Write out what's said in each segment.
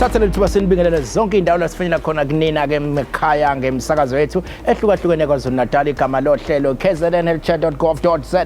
Sithathele lithuba sinibingelele zonke indawo lasifinyela khona kunina ke ekhaya ngemsakazo wethu ehlukahlukene KwaZulu-Natali igama lohlelo KZNHealthChatDotGov.za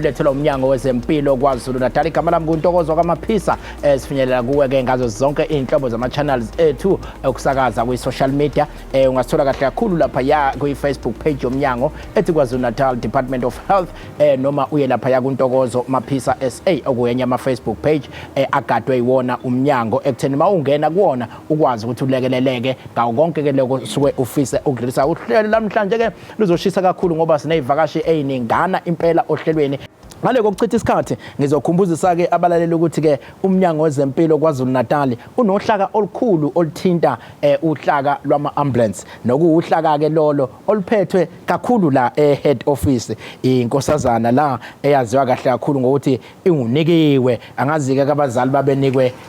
lethelwa uMnyango wezeMpilo KwaZulu-Natali igama lami kuNtokozo kaMaphisa sifinyelela kuwe ke ngazo zonke inhlobo zama channels ethu ukusakaza kwi social media ungasithola kahle kakhulu lapha ya kwi Facebook page yoMnyango ethi KwaZulu-Natal Department of Health noma uye lapha ya kuNtokozo Maphisa SA okuyenye ama Facebook page agadwe iwona uMnyango ekutheni mawungena kuona ukwazi ukuthi ulekeleleke ngawo konke ke lokho suke ufise ukudlulisa uhlelo namhlanje ke luzoshisa kakhulu ngoba sinezivakashi eziningana impela ohlelweni. Ngale kokuchitha isikhathi ngizokhumbuzisa ke abalaleli ukuthi ke uMnyango wezeMpilo KwaZulu-Natali unohlaka olukhulu oluthinta uhlaka lwama ambulance nokuuhlaka ke lolo oluphethwe kakhulu la head office inkosazana la eyaziwa kahle kakhulu ngokuthi ingunikiwe angazi ke abazali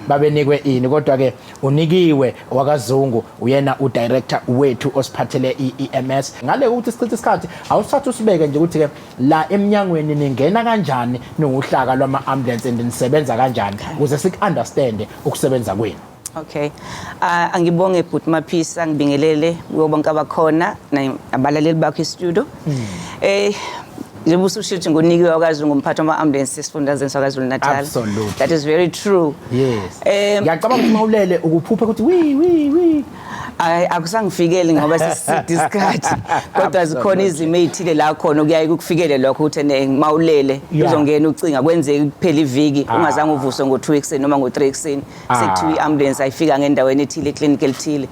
babenikwe ini kodwa ke unikiwe wakwaZungu uyena udirector wethu osiphathele iEMS. Ngale ukuthi sichitha isikhathi awusathu sibeke nje ukuthi ke la emnyangweni ningena kanjani nohlaka lwama ambulance nisebenza kanjani ukuze sikunderstand ukusebenza kwenu. Okay. Angibonge bhuti Maphisa ngibingelele kubo bonke abakhona nabalaleli bakho e-studio. Njengoba usushithi ngonikiwe wakwaZungu umphathi wama ambulance esifundazweni sakwaZulu-Natal. Absolutely. That is very true. Yes. Ngiyacabanga ukuthi mawulele ukuphupha ukuthi wi akusangifikeli ngoba siside isikhathi kodwa zikhona izimo ezithile la khona kuyaye kukufikele lokho ukuthi mawulele uzongena ucinga kwenzeka kuphela iviki ungazange uvuswe ngo2 ekseni noma ngo3 ekseni sekuthiwa iambulance ayifika ngendaweni ethile eclinic elithile.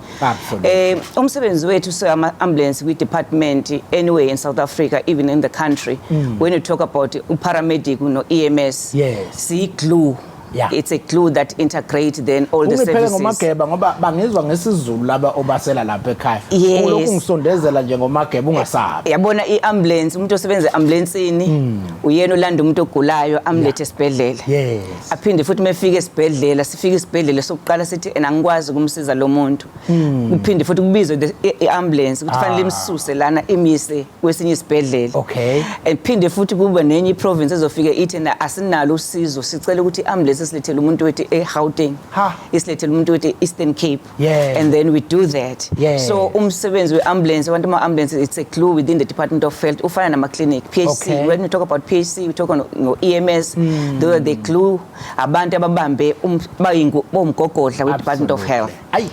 Umsebenzi wethu ama ambulance kwi department anyway in South Africa even in the country when you talk about paramedic no EMS si glue. Yeah. It's a glue that integrates then all the services. Ngomageba ngoba bangizwa ngesizulu laba obasela lapha ekhaya. Lokhu ngisondezela nje ngomageba ungasabi. Yabona iambulance umuntu osebenza ambulanceni uyena olanda umuntu ogulayo amlethe esibhedlela. Yes. Aphinde futhi mefika esibhedlela sifika esibhedlela sokuqala sithi angikwazi ukumsiza lo muntu. Kuphinde futhi kubizwe iambulance ukuthi fanele imsuse lana imise kwesinye isibhedlela. Okay. Aphinde futhi kube nenye province ezofika ithi na asinalo usizo sicela ukuthi iambulance isilethele umuntu wethi eGauteng isilethele umuntu wethi Eastern Cape and then we do that. So umsebenzi weambulance abantu ama ambulance it's a glue within the Department of Health ufana nama clinic PHC. When we talk about PHC we talk on EMS the glue abantu ababambe bayingomgogodla we Department of Health. Ayi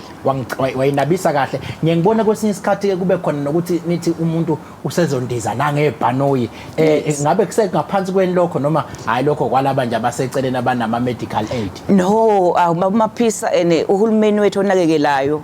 wayinabisa kahle ngiyangibona kwesinye isikhathi kube khona nokuthi nithi umuntu usezondiza nangebhanoyi ngabe kusengaphansi kweni lokho noma hayi lokho kwalaba nje abaseceleni abanama medical aid. No Maphisa uhulumeni wethu onakekelayo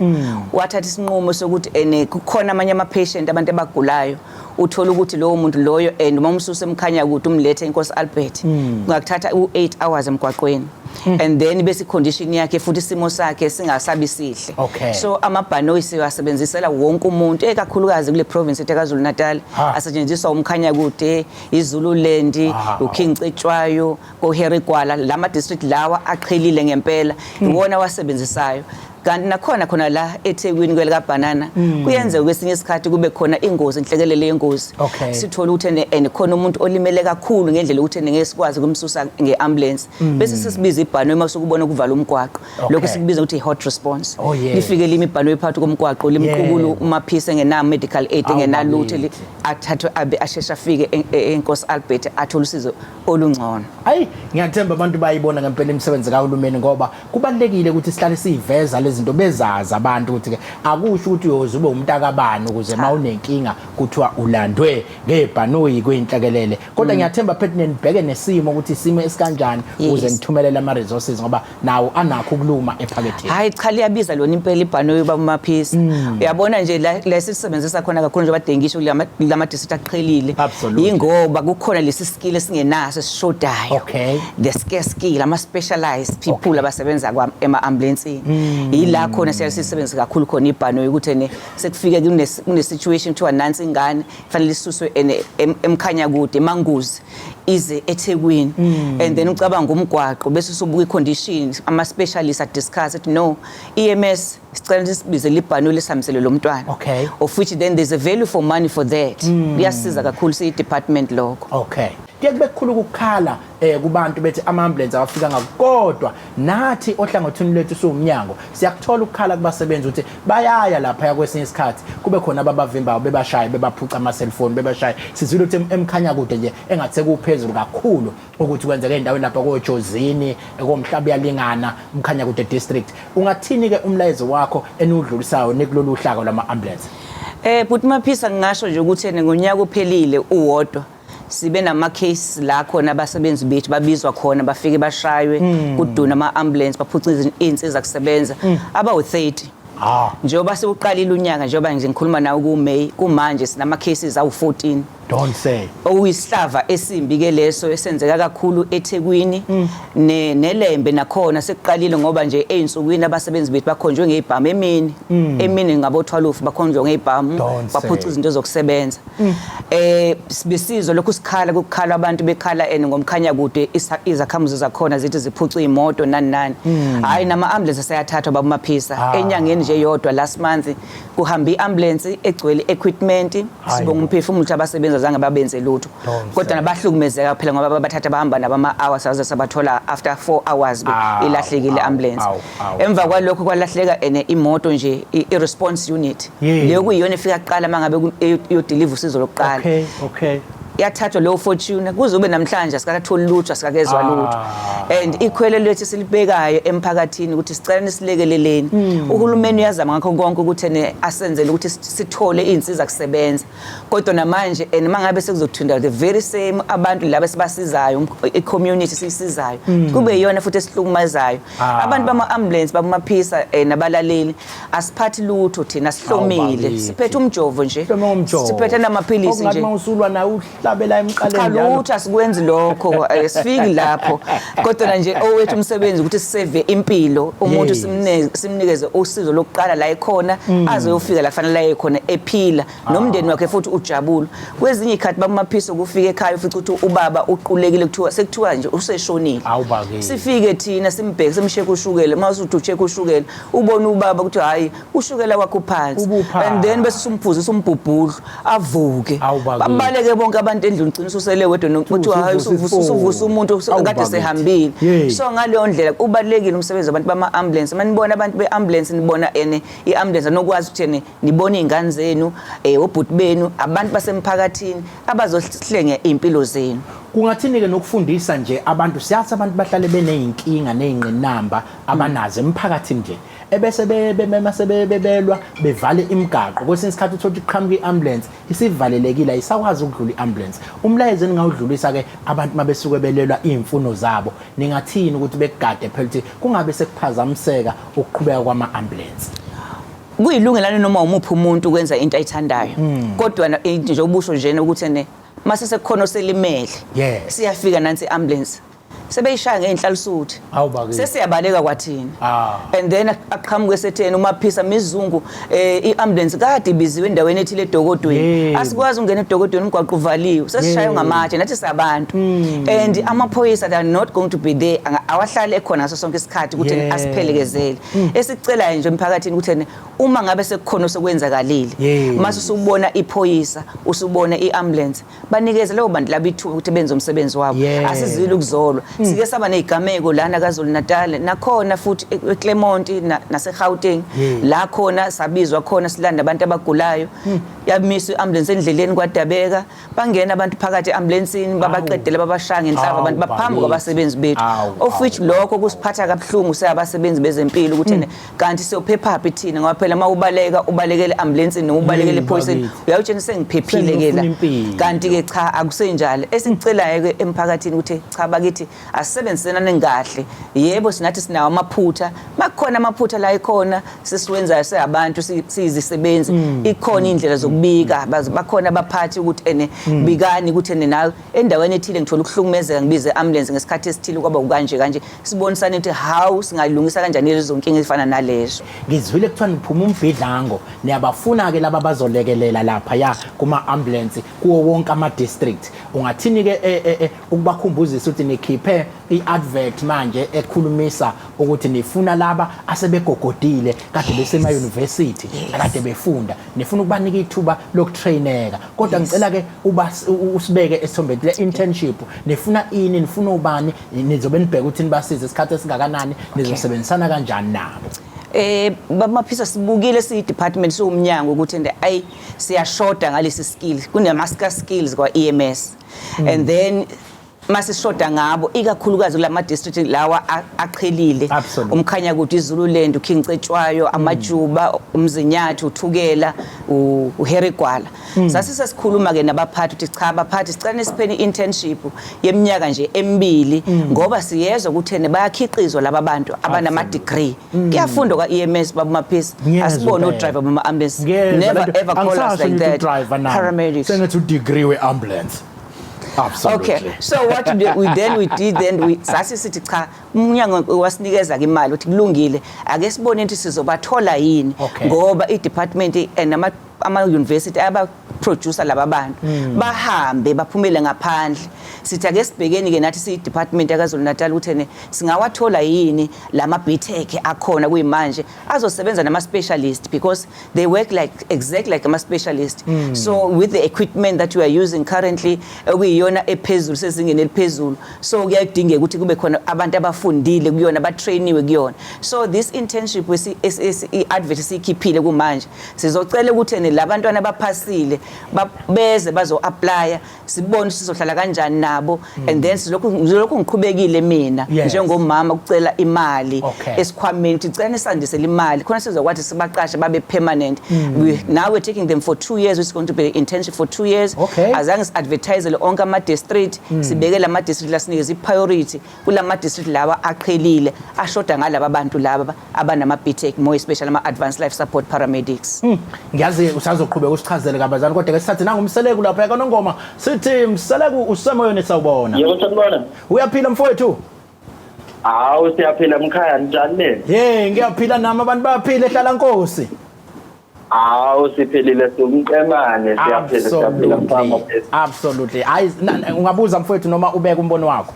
wathatha isinqumo sokuthi kukhona amanye ama patient abantu abagulayo uthola ukuthi lowo muntu loyo uma umsuse emkhanya ukuthi umlethe iNkz Albert ngakuthatha u8 hours emgwaqweni and then bese condition yakhe futhi isimo sakhe singasabi sihle. So amabhanoyi siwasebenzisela wonke umuntu ekakhulukazi kule province eKwaZulu-Natal asetshenziswa umkhanya kude iZululand uKingcetshwayo koHerigwala lama district lawa aqhelile ngempela iwona wasebenzisayo. Kanti nakhona khona la eThekwini kwelika banana kuyenzeka kwesinye isikhathi kube khona ingozi inhlekelele yengozi sithola ukuthi khona umuntu olimele kakhulu ngendlela ukuthi ngeke sikwazi kumsusa ngeambulance bese sisibiza ibhanoyi masukubona kuvala umgwaqo lokho sikubiza ukuthi hot response lifike limi ibhanoyi phakathi komgwaqo limkhulu uMaphisa ngena medical aid ngenalutho athathwe ashesha afike eNkz Albert athola usizo olungcono. Hayi ngiyathemba abantu bayibona ngempela imisebenzi kahulumeni ngoba kubalekile ukuthi sihlale siveza izinto bezaza abantu ukuthi ke akusho ukuthi uyozube umntakabani ukuze mawunenkinga kuthiwa ulandwe ngebhanoyi kwinhlekelele kodwa ngiyathemba phela nibheke nesimo ukuthi isimo esikanjani ukuze nithumelele ama resources ngoba nawo anakho ukuluma ephaketheni. Hayi cha liyabiza lona impela ibhanoyi baMaphisa uyabona nje la sisebenzisa khona kakhulu nje badengisho lama district aqhelile ingoba kukhona lesi skill esingenaso sishodayo the scarce skill ama specialized people abasebenza ema ambulance ila khona siyasisebenza kakhulu khona ibhanoyi ukuthi sekufike kune situation to announce ingane fanele isuswe emkhanya kude emanguzi ize eThekwini and then ucabanga umgwaqo bese usubuka icondition ama specialists at discuss it no EMS sicela sisibize libhanoyi lesihambisele lo mntwana of which then there's a value for money for that liyasiza kakhulu si department lokho. kube kukhulu ukukhala kubantu bethi ama-ambulance awafika ngakodwa nathi ohlangothini lethu uMnyango siyakuthola ukukhala kubasebenzi ukuthi bayaya lapha kwesinye isikhathi kube khona ababavimbayo bebashaye bebaphuca ama-cellphone bebashaye sizwile ukuthi emkhanya kude nje engathi kuphezulu kakhulu ukuthi kwenzeke endaweni lapha koJozini komhlaba yalingana umkhanya kude district ungathini ke umlayezo wakho enudlulisayo nekulolu hlaka lama-ambulance but maphisa ngingasho nje ukuthi ngonyaka uphelile uwodwa sibe nama case la khona abasebenzi bethu babizwa khona bafike bashaywe kuduna ama-ambulance baphuca izinsiza kusebenza abawu-30 njengoba sekuqalile unyaka njengoba nje ngikhuluma nawe kuMay kumanje sinama cases awu-14 don't say oyisihlava esimbi ke leso esenzeka kakhulu eThekwini neLembe nakhona sekuqalile ngoba nje einsukwini abasebenzi bethu bakhonjwe ngeibhamu emini ngabo 12 bakhonjwe ngeibhamu baphuca izinto zokusebenza sibisizo lokhu sikhala kukhala abantu bekhala ngomkhanya kude izakhamuzi zakhona zithi ziphuca imoto nani hayi nama ambulance sayathathwa babumaphisa enyangeni nje yodwa last month kuhamba iambulance egcwele equipment sibonga umphefumulo abasebenza zange babenze lutho kodwa nabahlukumezeka phela ngoba bathatha bahamba nabama hours sabathola after 4 hours ilahlekile ambulance emva kwalokho kwalahleka imoto nje i-response unit leyo kuyiyona efika kuqala mangabe uyodeliver usizo lokuqala okay yathathwa leyo fortune kuzobe namhlanje asikatholi lutho asikakezwa lutho and ikhwele lethu silibekayo emphakathini ukuthi sicela nisilekeleleni uhulumeni uyazama ngakho konke ukuthi asenzele ukuthi sithole izinsiza kusebenza kodwa namanje mangabe sekuzothinda the very same abantu laba sibasizayo i-community sisizayo kube yiyona futhi esihlukumazayo abantu bama-ambulance babumaphisa nabalaleli asiphathi lutho thina sihlomile siphethe umjovo nje siphethe namaphilisi nje usulwa nawe labela emqaleni njalo lutho asikwenzi lokho sifiki lapho kodwa nje owethu umsebenzi ukuthi siseve impilo umuntu simnikeze usizo lokuqala la ekhona azeyofika la kufanele la ekhona ephila nomndeni wakhe futhi ujabula kwezinye ikhathi babumaphisa kufika ekhaya ufica ukuthi ubaba uqulekile sekuthiwa nje useshonile sifike thina simbheke simsheke ushukela mase uthecheke ushukela ubone ubaba ukuthi hayi ushukela wakho phansi and then bese simphuzisa umbhubhudlu avuke babaleke bonke abantu endlini ugcina usele wedwa nokuthi hayi usuvusa umuntu kade sehambile so ngaleyo ndlela ubalekile umsebenzi abantu bama-ambulance manibona abantu be-ambulance nibona i-ambulance nokwazi ukuthi nibona iy'ngane zenu obhuti benu abantu basemphakathini abazohlenga iy'mpilo zenu kungathini-ke nokufundisa nje abantu siyathi abantu bahlale beney'nkinga ney'ngqinamba abanazo emphakathini nje ebese masebebelwa bevale imigaqo kwesinye isikhathi uthola ukuthi kuqhamuka i-ambulance isivalelekile ayisakwazi ukudlula i-ambulance umlayezo engingawudlulisa-ke abantu mabesuke belelwa iy'mfuno zabo ningathini ukuthi bekugade phela ukuthi kungabe sekuphazamiseka ukuqhubeka kwama-ambulance kuyilungelane noma umuphi umuntu ukwenza into ayithandayo kodwa nje ubusho njena ukuthi mase sekukhona oselimele siyafika nansi i-ambulance sebeyishaya ngeinhlalisuthi sesiyabaleka kwathina and then aqhamuke setheni umaphisa Mzungu i-ambulance kade ibiziwe endaweni ethile edokodweni asikwazi ungena edokodweni umgwaqo uvaliwe sesishaya ngamatshe nathi sabantu and amaphoyisa they are not going to be there awahlale ekhona ngaso sonke isikhathi ukuthi asiphelekezele esicela nje emphakathini ukuthi uma ngabe sekukhona sekwenzakalile mase usubona iphoyisa usubona i-ambulance banikeze leyo bantu labithuka ukuthi benze umsebenzi wabo asizile ukuzolwa sike saba nezigameko lana KwaZulu-Natali nakhona futhi eClermont naseGauteng la khona sabizwa khona silanda abantu abagulayo yamiswa iambulance endleleni kwaDabeka bangena abantu phakathi eambulanceni babaqedela babashaya ngenhlava abantu baphambuka abasebenzi bethu of which lokho kusiphatha kabuhlungu seyabasebenzi bezempilo ukuthi kanti siyophepha phi thina ngoba phela mawubaleka ubalekele ambulanceni noma ubalekele ephoyiseni uyawutshena sengiphephile ke la kanti ke cha akusenjalo esicelayo ke emphakathini ukuthi cha bakithi asisebenzisana ngahle yebo sinathi sinawo amaphutha bakhona amaphutha la ikhona sisiwenzayo seyabantu siyizisebenzi ikhona indlela zokubika bakhona abaphathi ukuthi bikani ukuthi nawe endaweni ethile ngithola ukuhlukumezeka ngibize ambulance ngesikhathi esithile kwaba kanje sibonisana ukuthi how singalungisa kanjani lezo nkinga ezifana nalezo ngizwile kuthiwa niphuma umbhidlango niyabafuna ke laba bazolekelela lapha ya kuma-ambulance kuwo wonke ama-district ungathini ke ukubakhumbuzisa ukuthi nikhiphe i-advert manje ekhulumisa ukuthi nifuna laba asebegogodile kade besema university kade befunda nifuna ukubanika ithuba lokutraineka kodwa ngicela ke usibeke esithombeni le internship nifuna ini nifuna ubani nizobe nibheka ukuthi nibasize isikhathi esingakanani nizosebenzisana kanjani nabo bamaphisa sibukile department soMnyango ukuthi ayi siyashoda ngalesi skills kunama skills kwa EMS and then masishoda ngabo ikakhulukazi kulama district lawa aqhelile uMkhanya ukuthi iZululand uKingcetshwayo amajuba umzinyathi uthukela uHerigwala sasikhuluma ke nabaphathi ukuthi cha abaphathi sicela sipheni internship yeminyaka nje emibili ngoba siyezwa ukuthi bayakhiqizwa laba bantu abanama degree kuyafundwa kwa EMS babumaphisa asibone udriver bama ambulance never ever call us like that paramedics sengathi degree we ambulance. Absolutely. Okay, so what we sasithi cha uMnyango wasinikeza ke imali uthi kulungile ake sibone ukuthi sizobathola yini ngoba idepartment ama university aba producer laba bantu bahambe baphumele ngaphandle sithi ake sibhekeni ke nathi department yaKwaZulu-Natali ukuthi singawathola yini lama BTech akhona kuyimanje azosebenza nama specialist because they work exactly like ama specialist so with the equipment that we are using currently kuyiyona ephezulu sezingeni eliphezulu so kuyadingeka ukuthi kube khona abantu abafundile kuyona abatrainiwe kuyona so this internship i-advert sikhiphile kumanje sizocela ukuthi labantwana abaphasile beze bazo-apply sibone sizohlala kanjani nabo and then silokhu ngiqhubekile mina njengomama ukucela imali esikhwameni ukuthi cela nisandisele imali khona sizokwathi sibaqashe babe permanent now we're taking them for 2 years it's going to be an internship for 2 years azange si-advertise onke ama-district sibekele ama-district lasinikeza i-priority kulama district lawa aqhelile ashoda ngalaba bantu laba abanama BTech more especially ama-advanced life support paramedics ngiyazi usazoqhubeka usichazele kabazana kodwa ke sisathi nanga umseleku lapha kaNongoma sithi mseleku usemoyeni sawubona yebo sanibona uyaphila mfowethu hawu siyaphila emkhaya njani ngiyaphila nami abantu bayaphila ehlala Nkosi hawu siphelile somqemane siyaphila mfama absolutely hayi ungabuza mfowethu noma ubeka umbono wakho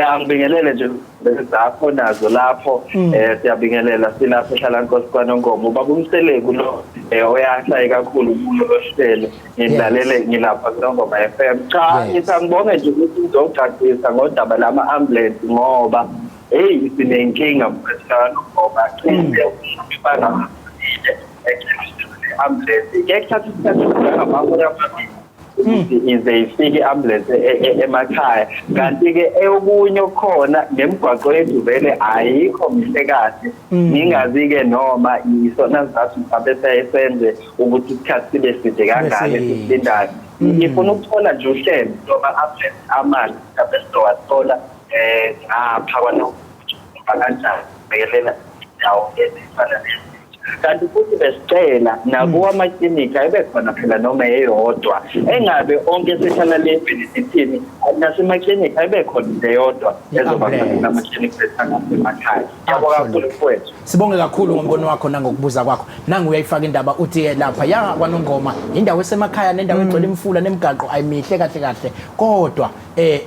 angibingelele nje zakho nazo lapho siyabingelela silapha ehlala Nkosi kwaNongoma ubaba umseleku lo oyahlaye kakhulu kulo lohlelo ngidlalele ngilapha kwaNongoma FM cha ngibonge nje ukuthi ngizocacisa ngodaba lama ambulance ngoba sinenkinga ngoba ngibana ambulance ngekuthatha isikhathi ngamahora amabili ize ifike ambulance emakhaya kanti ke okunye khona nemigwaqo yethu vele ayikho mihle kahle ningazi ke noma isona sizathu mhlawumbe sayenze ukuthi isikhathi sibe side kangaka silindayo ngifuna ukuthola nje uhlelo ngoba ambulance amali mhlawumbe sizowathola ngapha kwaNongoma kanjani bekelela indawo ezifana kanti futhi besicela nakuwa amaklinika ayibe khona phela noma eyodwa engabe onke sehlala le benefitini nasemaklinika ayibe khona eyodwa ezoba khona amaklinika emakhaya yabonga kakhulu mfowethu sibonge kakhulu ngombono wakho nangokubuza kwakho nangu uyayifaka indaba uthi lapha ya kwaNongoma indawo esemakhaya nendawo egcwele imfula nemigaqo ayimihle kahle kahle kodwa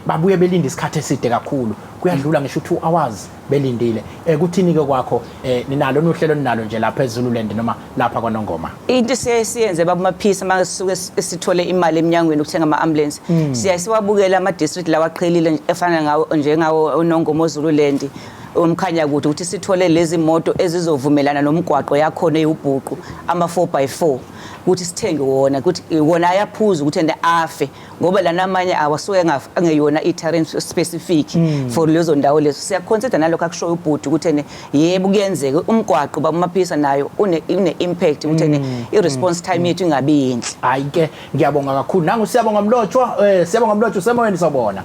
babuye belinda isikhathi eside kakhulu kuyadlula ngisho 2 hours belindile kuthini ke kwakho ninalo nohlelo ninalo nje lapha eZululand noma lapha kwaNongoma into siyenze babumaphisa masuke sithole imali eMnyangweni ukuthenga ama-ambulance siyasiwabukela ama-district lawa aqhelile efana ngawo njengawo uNongoma eZululand umkhanya ukuthi sithole lezi moto ezizovumelana nomgwaqo yakhona eyubhuqu ama-4x4 ukuthi sithenge wona ukuthi wona ayaphuza ukuthi afe ngoba lana amanye awasuke angeyona i-terrain specific for lezo ndawo lezo siyaconsider nalokho akushoyo ubhuti ukuthi yebo kuyenzeka umgwaqo bamaphisa nayo une impact ukuthi i-response time yethu ingabi yinhle hayi ke ngiyabonga kakhulu nangu siyabonga Mlotshwa siyabonga Mlotshwa semoyeni sabona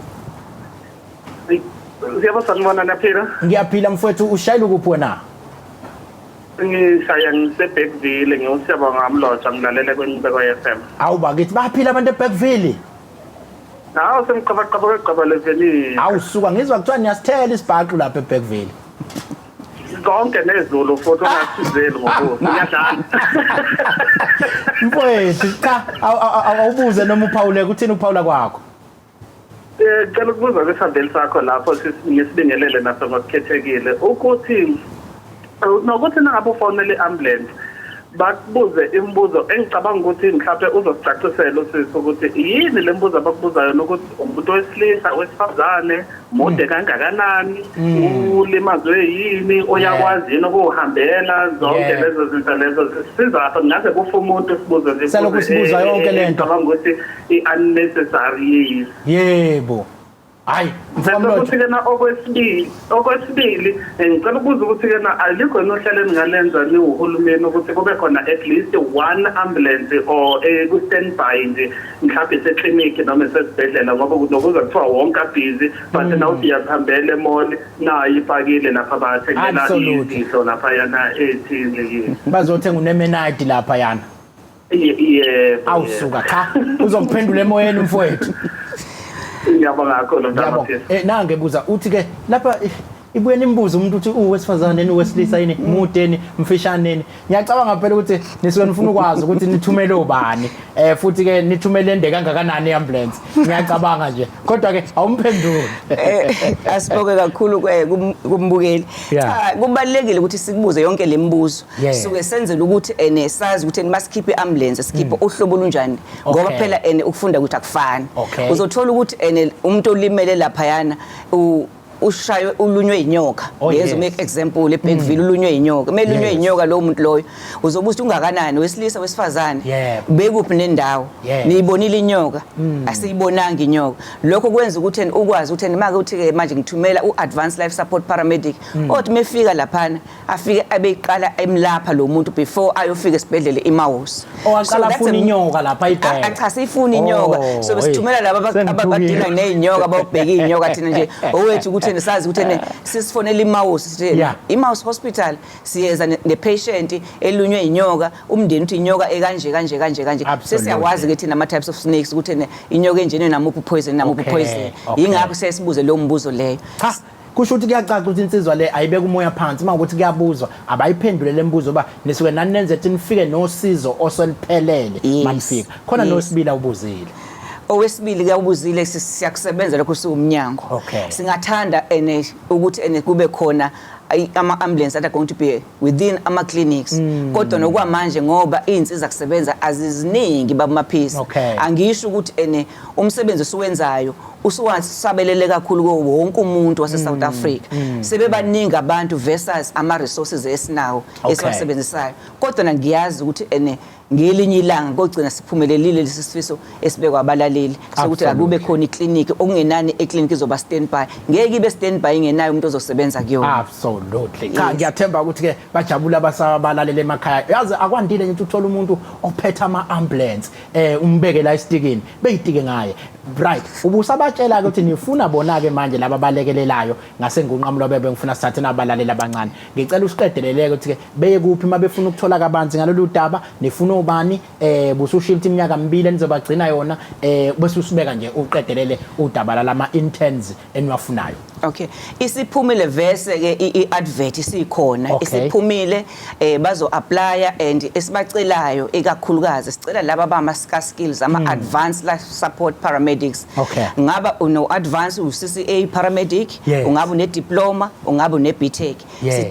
sanibona naphila ngiyaphila mfowethu ushayela kuphi wena ngishaya ngiseBackville ngiyosiyabonga Mlotshwa ngilalele kweNikwe FM awuba kithi baphila abantu eBackville nawo semqaba leveli awusuka ngizwa kuthiwa niyasithela isibhaqu lapha eBackville konke nezulu futhi ongasizeli ngoku ngiyadlala mfowethu cha awubuze noma uphawule kuthini uphawula kwakho Ngicela ukubuza kwesambeli sakho lapho ngisibingelele naso ngokukhethekile ukuthi nokuthi nangabe ufonele i-ambulance bakubuze imibuzo engicabanga ukuthi mhlawumbe uzosicacisela usisi ukuthi yini le mbuzo abakubuzayo nokuthi umuntu wesilisa wesifazane mude kangakanani ulimazwe yini uyakwazi yini ukuhambela zonke lezo zinto lezo sizapha ngaze kufa umuntu sibuze nje selokhu sibuza yonke lento ngicabanga ukuthi i-unnecessary yebo hayi mfowethu ukuthi kena okwesibili ngicela ukubuza ukuthi kena alikho nohlelo ningalenza niwuhulumeni ukuthi kube khona at least one ambulance or ku standby nje mhlawumbe seclinic noma esesibhedlela ngoba kunokuza kuthiwa wonke busy but now siyahambela emall nayo ipakile lapha bathengela izinto lapha yana ethile bazothenga unemenadi lapha yana awusuka cha uzokuphendula emoyeni mfowethu ngiyabonga kakhulu Ngiyabonga. Nange buza uthi ke lapha ibuye nimbuza umuntu uthi uwesifazane uwesilisa yini mudeni mfishaneni ngiyacabanga phela ukuthi nisuke nifuna ukwazi ukuthi nithumele obani futhi ke nithumele ende kangakanani iambulance ngiyacabanga nje kodwa ke awumphenduli asiboke kakhulu kumbukeli cha kubalekile ukuthi sikubuze yonke lemibuzo suke senzele ukuthi sazi ukuthi masikhiphe iambulance sikhiphe uhlobo olunjani ngoba phela ukufunda ukuthi akufani uzothola ukuthi umuntu olimele lapha yana ushayo ulunywe inyoka lezo make example eBankville ulunywe inyoka melunywe inyoka lo muntu loyo uzobuza ungakanani wesilisa wesifazane bekuphi nendawo niyibonile inyoka asiyibonanga inyoka lokho kwenza ukuthi ukwazi ukuthi manje uthi ke manje ngithumela uadvanced life support paramedic othi mefika laphana afike abeyiqala emlapha lo muntu before ayofika esibhedlela iMaus owaqala funa inyoka lapha ibheka cha sifuna inyoka so besithumela laba abadinga nezinyoka bawubheka inyoka thina nje owethu ukuthi sazi ukuthi sisifonela iMaus sithi iMaus hospital siyeza nepatient elunywe inyoka umndeni uthi inyoka ekanje sesiyawazi ukuthi nama types of snakes ukuthi inyoka enjene namuphi poison ingakho sesibuze lo mbuzo leyo cha kusho ukuthi kuyacaca ukuthi insizwa le ayibeka umoya phansi manje ukuthi kuyabuzwa abayiphendule lembuzo ba nisuke nani nenze ukuthi nifike nosizo osoliphelele manifika khona nosibila ubuzile owesibili kuyabuzile siyakusebenza lokho siuMnyango singathanda ukuthi kube khona ama-ambulance that are going to be within ama-clinics kodwa nokwamanje ngoba iy'nsiza kusebenza aziziningi babamaphisi angisho ukuthi umsebenzi osuwenzayo usuwasabelele kakhulu kuwo wonke umuntu wase-South Africa sebebaningi abantu versus ama-resources esinawo esiwasebenzisayo kodwa ngiyazi ukuthi ngelinye ilanga kogcina siphumelelile lesi sifiso esibekwa abalaleli sokuthi akube khona iklinikhi okungenani eklinikhi izoba standby ngeke ibe standby ingenayo umuntu ozosebenza kuyona absolutely cha ngiyathemba ukuthi ke bajabula abasabalaleli emakhaya yazi akwandile nje uthola umuntu ophethe ama-ambulance umbeke la esitikini beyitike ngaye right ubusabatshela ukuthi nifuna bona ke manje laba balekelelayo ngase ngunqamulo bebe ngifuna sithathe nabalaleli abancane ngicela usiqedeleleke ukuthi ke beye kuphi mabefuna ukuthola kabanzi ngalolu daba nifuna ubani busushift iminyaka 2 enizobagcina yona bese usibeka nje uqedelele udaba lama interns eniwafunayo isiphumile vese ke i-advert isikhona isiphumile bazo apply and esibacelayo ekakhulukazi sicela laba bama skills ama advanced life support paramedics ngaba uno advanced uCCA paramedic ungaba une diploma ungaba une BTech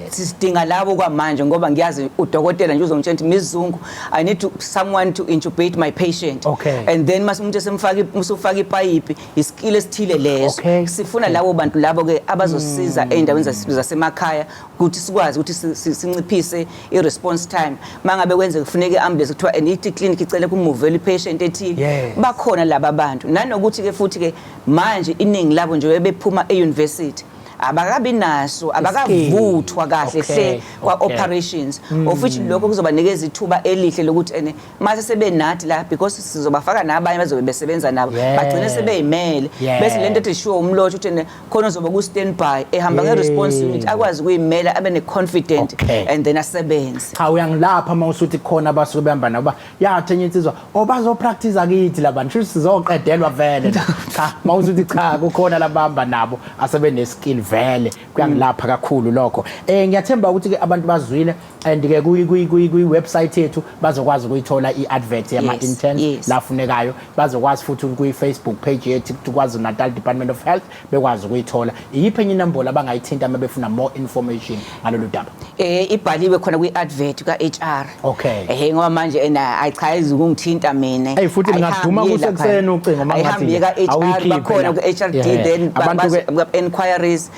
sidinga labo kwamanje ngoba ngiyazi udokotela nje uzongitshela Mrs Zungu I need someone to intubate my patient and then umuntu esemfaka usufaka ipipe iskill esithile lezo sifuna labo bantu labo ke abazosiza endaweni zasemakhaya ukuthi sikwazi ukuthi sinciphise i-response time mangabe kwenze kufuneka ambulance kuthiwa enithi clinic icele kumuvela i-patient ethile bakhona laba bantu nanokuthi ke futhi ke manje iningi labo nje bephuma e-university abakabi naso abakavuthwa kahle hle kwa operations of which lokho kuzobanikeza ithuba elihle lokuthi mase sebenathi la because sizobafaka nabanye bazobe besebenza nabo bagcine sebeyimele bese lento ethi sure umlotho uthi khona uzoba ku standby ehamba nge response unit akwazi kuyimela abe ne confident and then asebenze cha uyangilapha mawusuthi khona basuke behamba naba yathenye insizwa obazo practice akithi labantu sizoqedelwa vele cha mawusuthi cha kukhona labamba nabo asebe ne skill vele kuyangilapha kakhulu lokho ngiyathemba ukuthi ke abantu bazwile and ke ku website yethu bazokwazi ukuyithola i-advert yama interns la funekayo bazokwazi futhi ku Facebook page yethu KwaZulu-Natal Department of Health bekwazi ukuyithola iyiphi enye inombolo abangayithinta mabefuna more information ngalolu daba ibhaliwe khona kwi-advert ka-HR okay ngoba manje ayichayizi ukungithinta mina futhi ngingaduma kusekuseni ucingo mangathi ka-HR bakhona ku-HRD then inquiries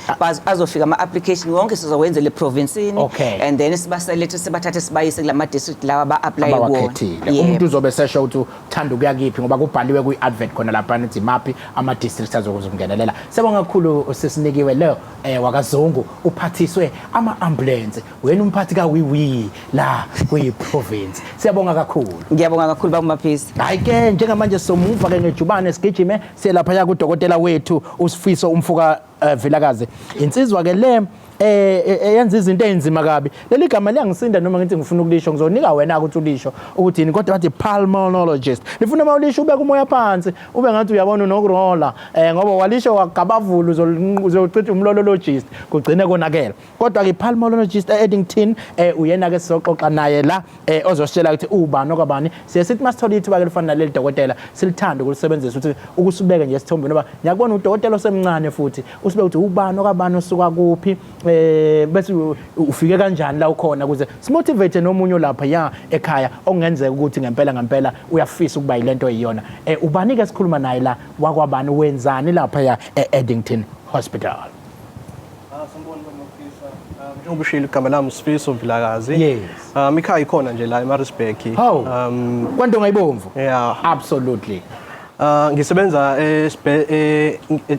azofika ama-application wonke sizowenza le provincini and then sibaselethe sibathathe sibayise kulama district lawa ba-apply kuwona umuntu uzobe sesho ukuthi uthanda ukuya kiphi ngoba kubhaliwe kwi-advert khona lapha nithi maphi ama-districts azokungenelela sebonga kakhulu sesinikiwe lo wakwaZungu uphathiswe ama-ambulance wena umphathi kawiwi la kuyi-province siyabonga kakhulu ngiyabonga kakhulu bakumaphisi hayi ke njengamanje somuva ke ngejubane sigijime siyelapha kudokotela wethu uSifiso Vilakazi insizwa ke le yenza izinto ezenzima kabi leli gama liyangisinda noma ngithi ngifuna ukulisho ngizonika wena ukuthi ulisho ukuthi yini kodwa bathi pulmonologist nifuna mawulisho ubeka umoya phansi ube ngathi uyabona unokurola ngoba walisho wakabavulu uzochitha umlolologist kugcine konakela kodwa ke pulmonologist e-Addington uyena ke sizoxoxa naye la ozositshela ukuthi ubani okabani sithi masithola ithuba ke lifana naleli dokotela silithanda ukulisebenzisa ukuthi ukusibeke nje esithombeni ngoba ngiyakubona udokotela osemncane futhi usibeke ukuthi ubani okabani osuka kuphi bese ufike kanjani la ukhona ukuze simotivate nomunye lapha ekhaya okungenzeka ukuthi ngempela uyafisa ukuba yilento eyiyona ubani ke sikhuluma naye la wakwabani wenzani lapha e-Addington Hospital sanibona bamafisa njengobushilo igama lami Sifiso Vilakazi yes ikhaya ikhona nje la eMaritzburg kwanto ngayibomvu yeah absolutely ngisebenza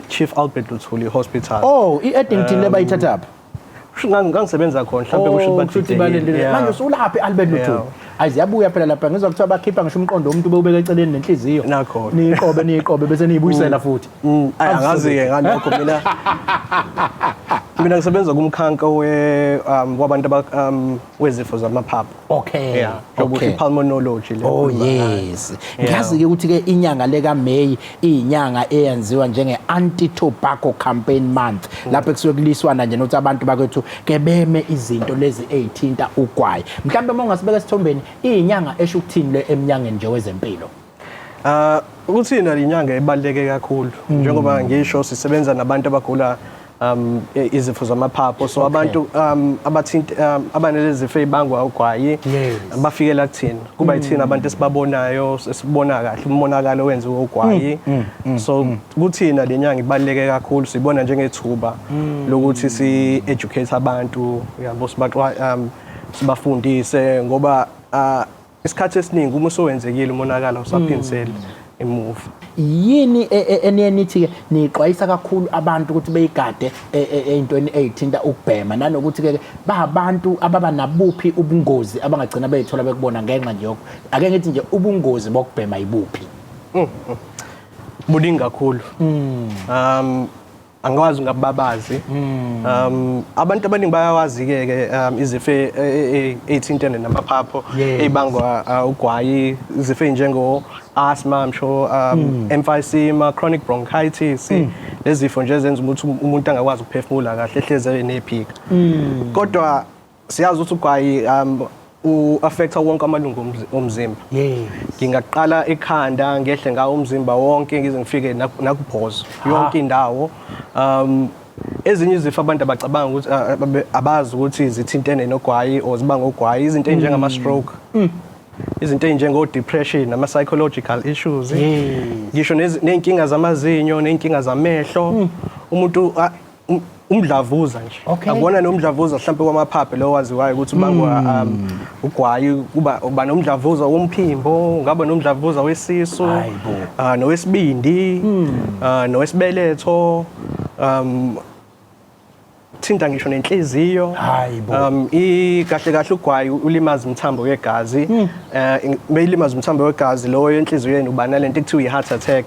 Chief Albert Luthuli Hospital i-Addington le bayithatha apha ngangisebenza khona mhlawumbe kusho balendile manje usulaphi Albert Luthuli ayiziyabuya phela lapha ngizwa kuthiwa bakhipha ngisho umqondo womuntu bewubeka eceleni nenhliziyo nakho niqobe bese niyibuyisela futhi angazi ke ngalokho mina ngisebenza kumkhanka wabantu wezifo zamaphaphu okay pulmonology yes ngiyazi ke ukuthi ke inyanga leka May inyanga eyenziwa njenge anti-tobacco campaign month lapho kusuke kuliswana nje nokuthi abantu bakwethu ke beme izinto lezi ezithinta ugwayi mhlawumbe mongasibeka esithombeni inyanga esho ukuthini le emnyangeni nje wezempilo ukuthina inyanga ebaleke kakhulu njengoba ngisho sisebenza nabantu abagula izifo zamaphaphu so abantu abathinta abanelezifo ezibangwa ugwayi bafikela kuthina kuba yithina abantu esibabonayo sesibona kahle umonakalo owenziwe ugwayi so kuthina lenyanga ibaleke kakhulu sibona njengethuba lokuthi si-educate abantu yabo sibafundise ngoba isikhathi esiningi uma usowenzekile umonakalo usaphindisela emuva yini eniyenithi ke niqwayisa kakhulu abantu ukuthi beyigade ezintweni ezithinta ukubhema nanokuthi ke bahabantu ababa nabuphi ubungozi abangagcina beyithola bekubona ngenxa nje yokho ake ngithi nje ubungozi bokubhema ibuphi buningi kakhulu angikwazi ngababazi abantu abaningi bayawazi ke izifo ezithintene namaphaphu ezibangwa ugwayi izifo njengo asthma msho emphysema chronic bronchitis lezifo nje ezenza ukuthi umuntu angakwazi ukuphefumula kahle ehleze enephika kodwa siyazi ukuthi ugwayi affecta wonke amalungu omzimba ngingaqala ekhanda ngehle ngawo umzimba wonke ngize ngifike nakubhozo yonke indawo ezinye izifo abantu abacabanga ukuthi abazi ukuthi zithintene nogwayi o zibanga ugwayi izinto ezinjengama stroke izinto ezinjengo depression nama psychological issues ngisho nezinkinga zamazinyo nezinkinga zamehlo umuntu umdlavuza nje akubona nomdlavuza mhlawumbe kwamaphaphu lo waziwayo ukuthi ubangwa ugwayi kuba nomdlavuza womphimbo ngaba nomdlavuza wesisu nowesibindi nowesibeletho thinta ngisho nenhliziyo kahle kahle ugwayi ulimaza umthambo wegazi mayilimaza umthambo wegazi lo yenhliziyweni uba nalento ekuthiwa i-heart attack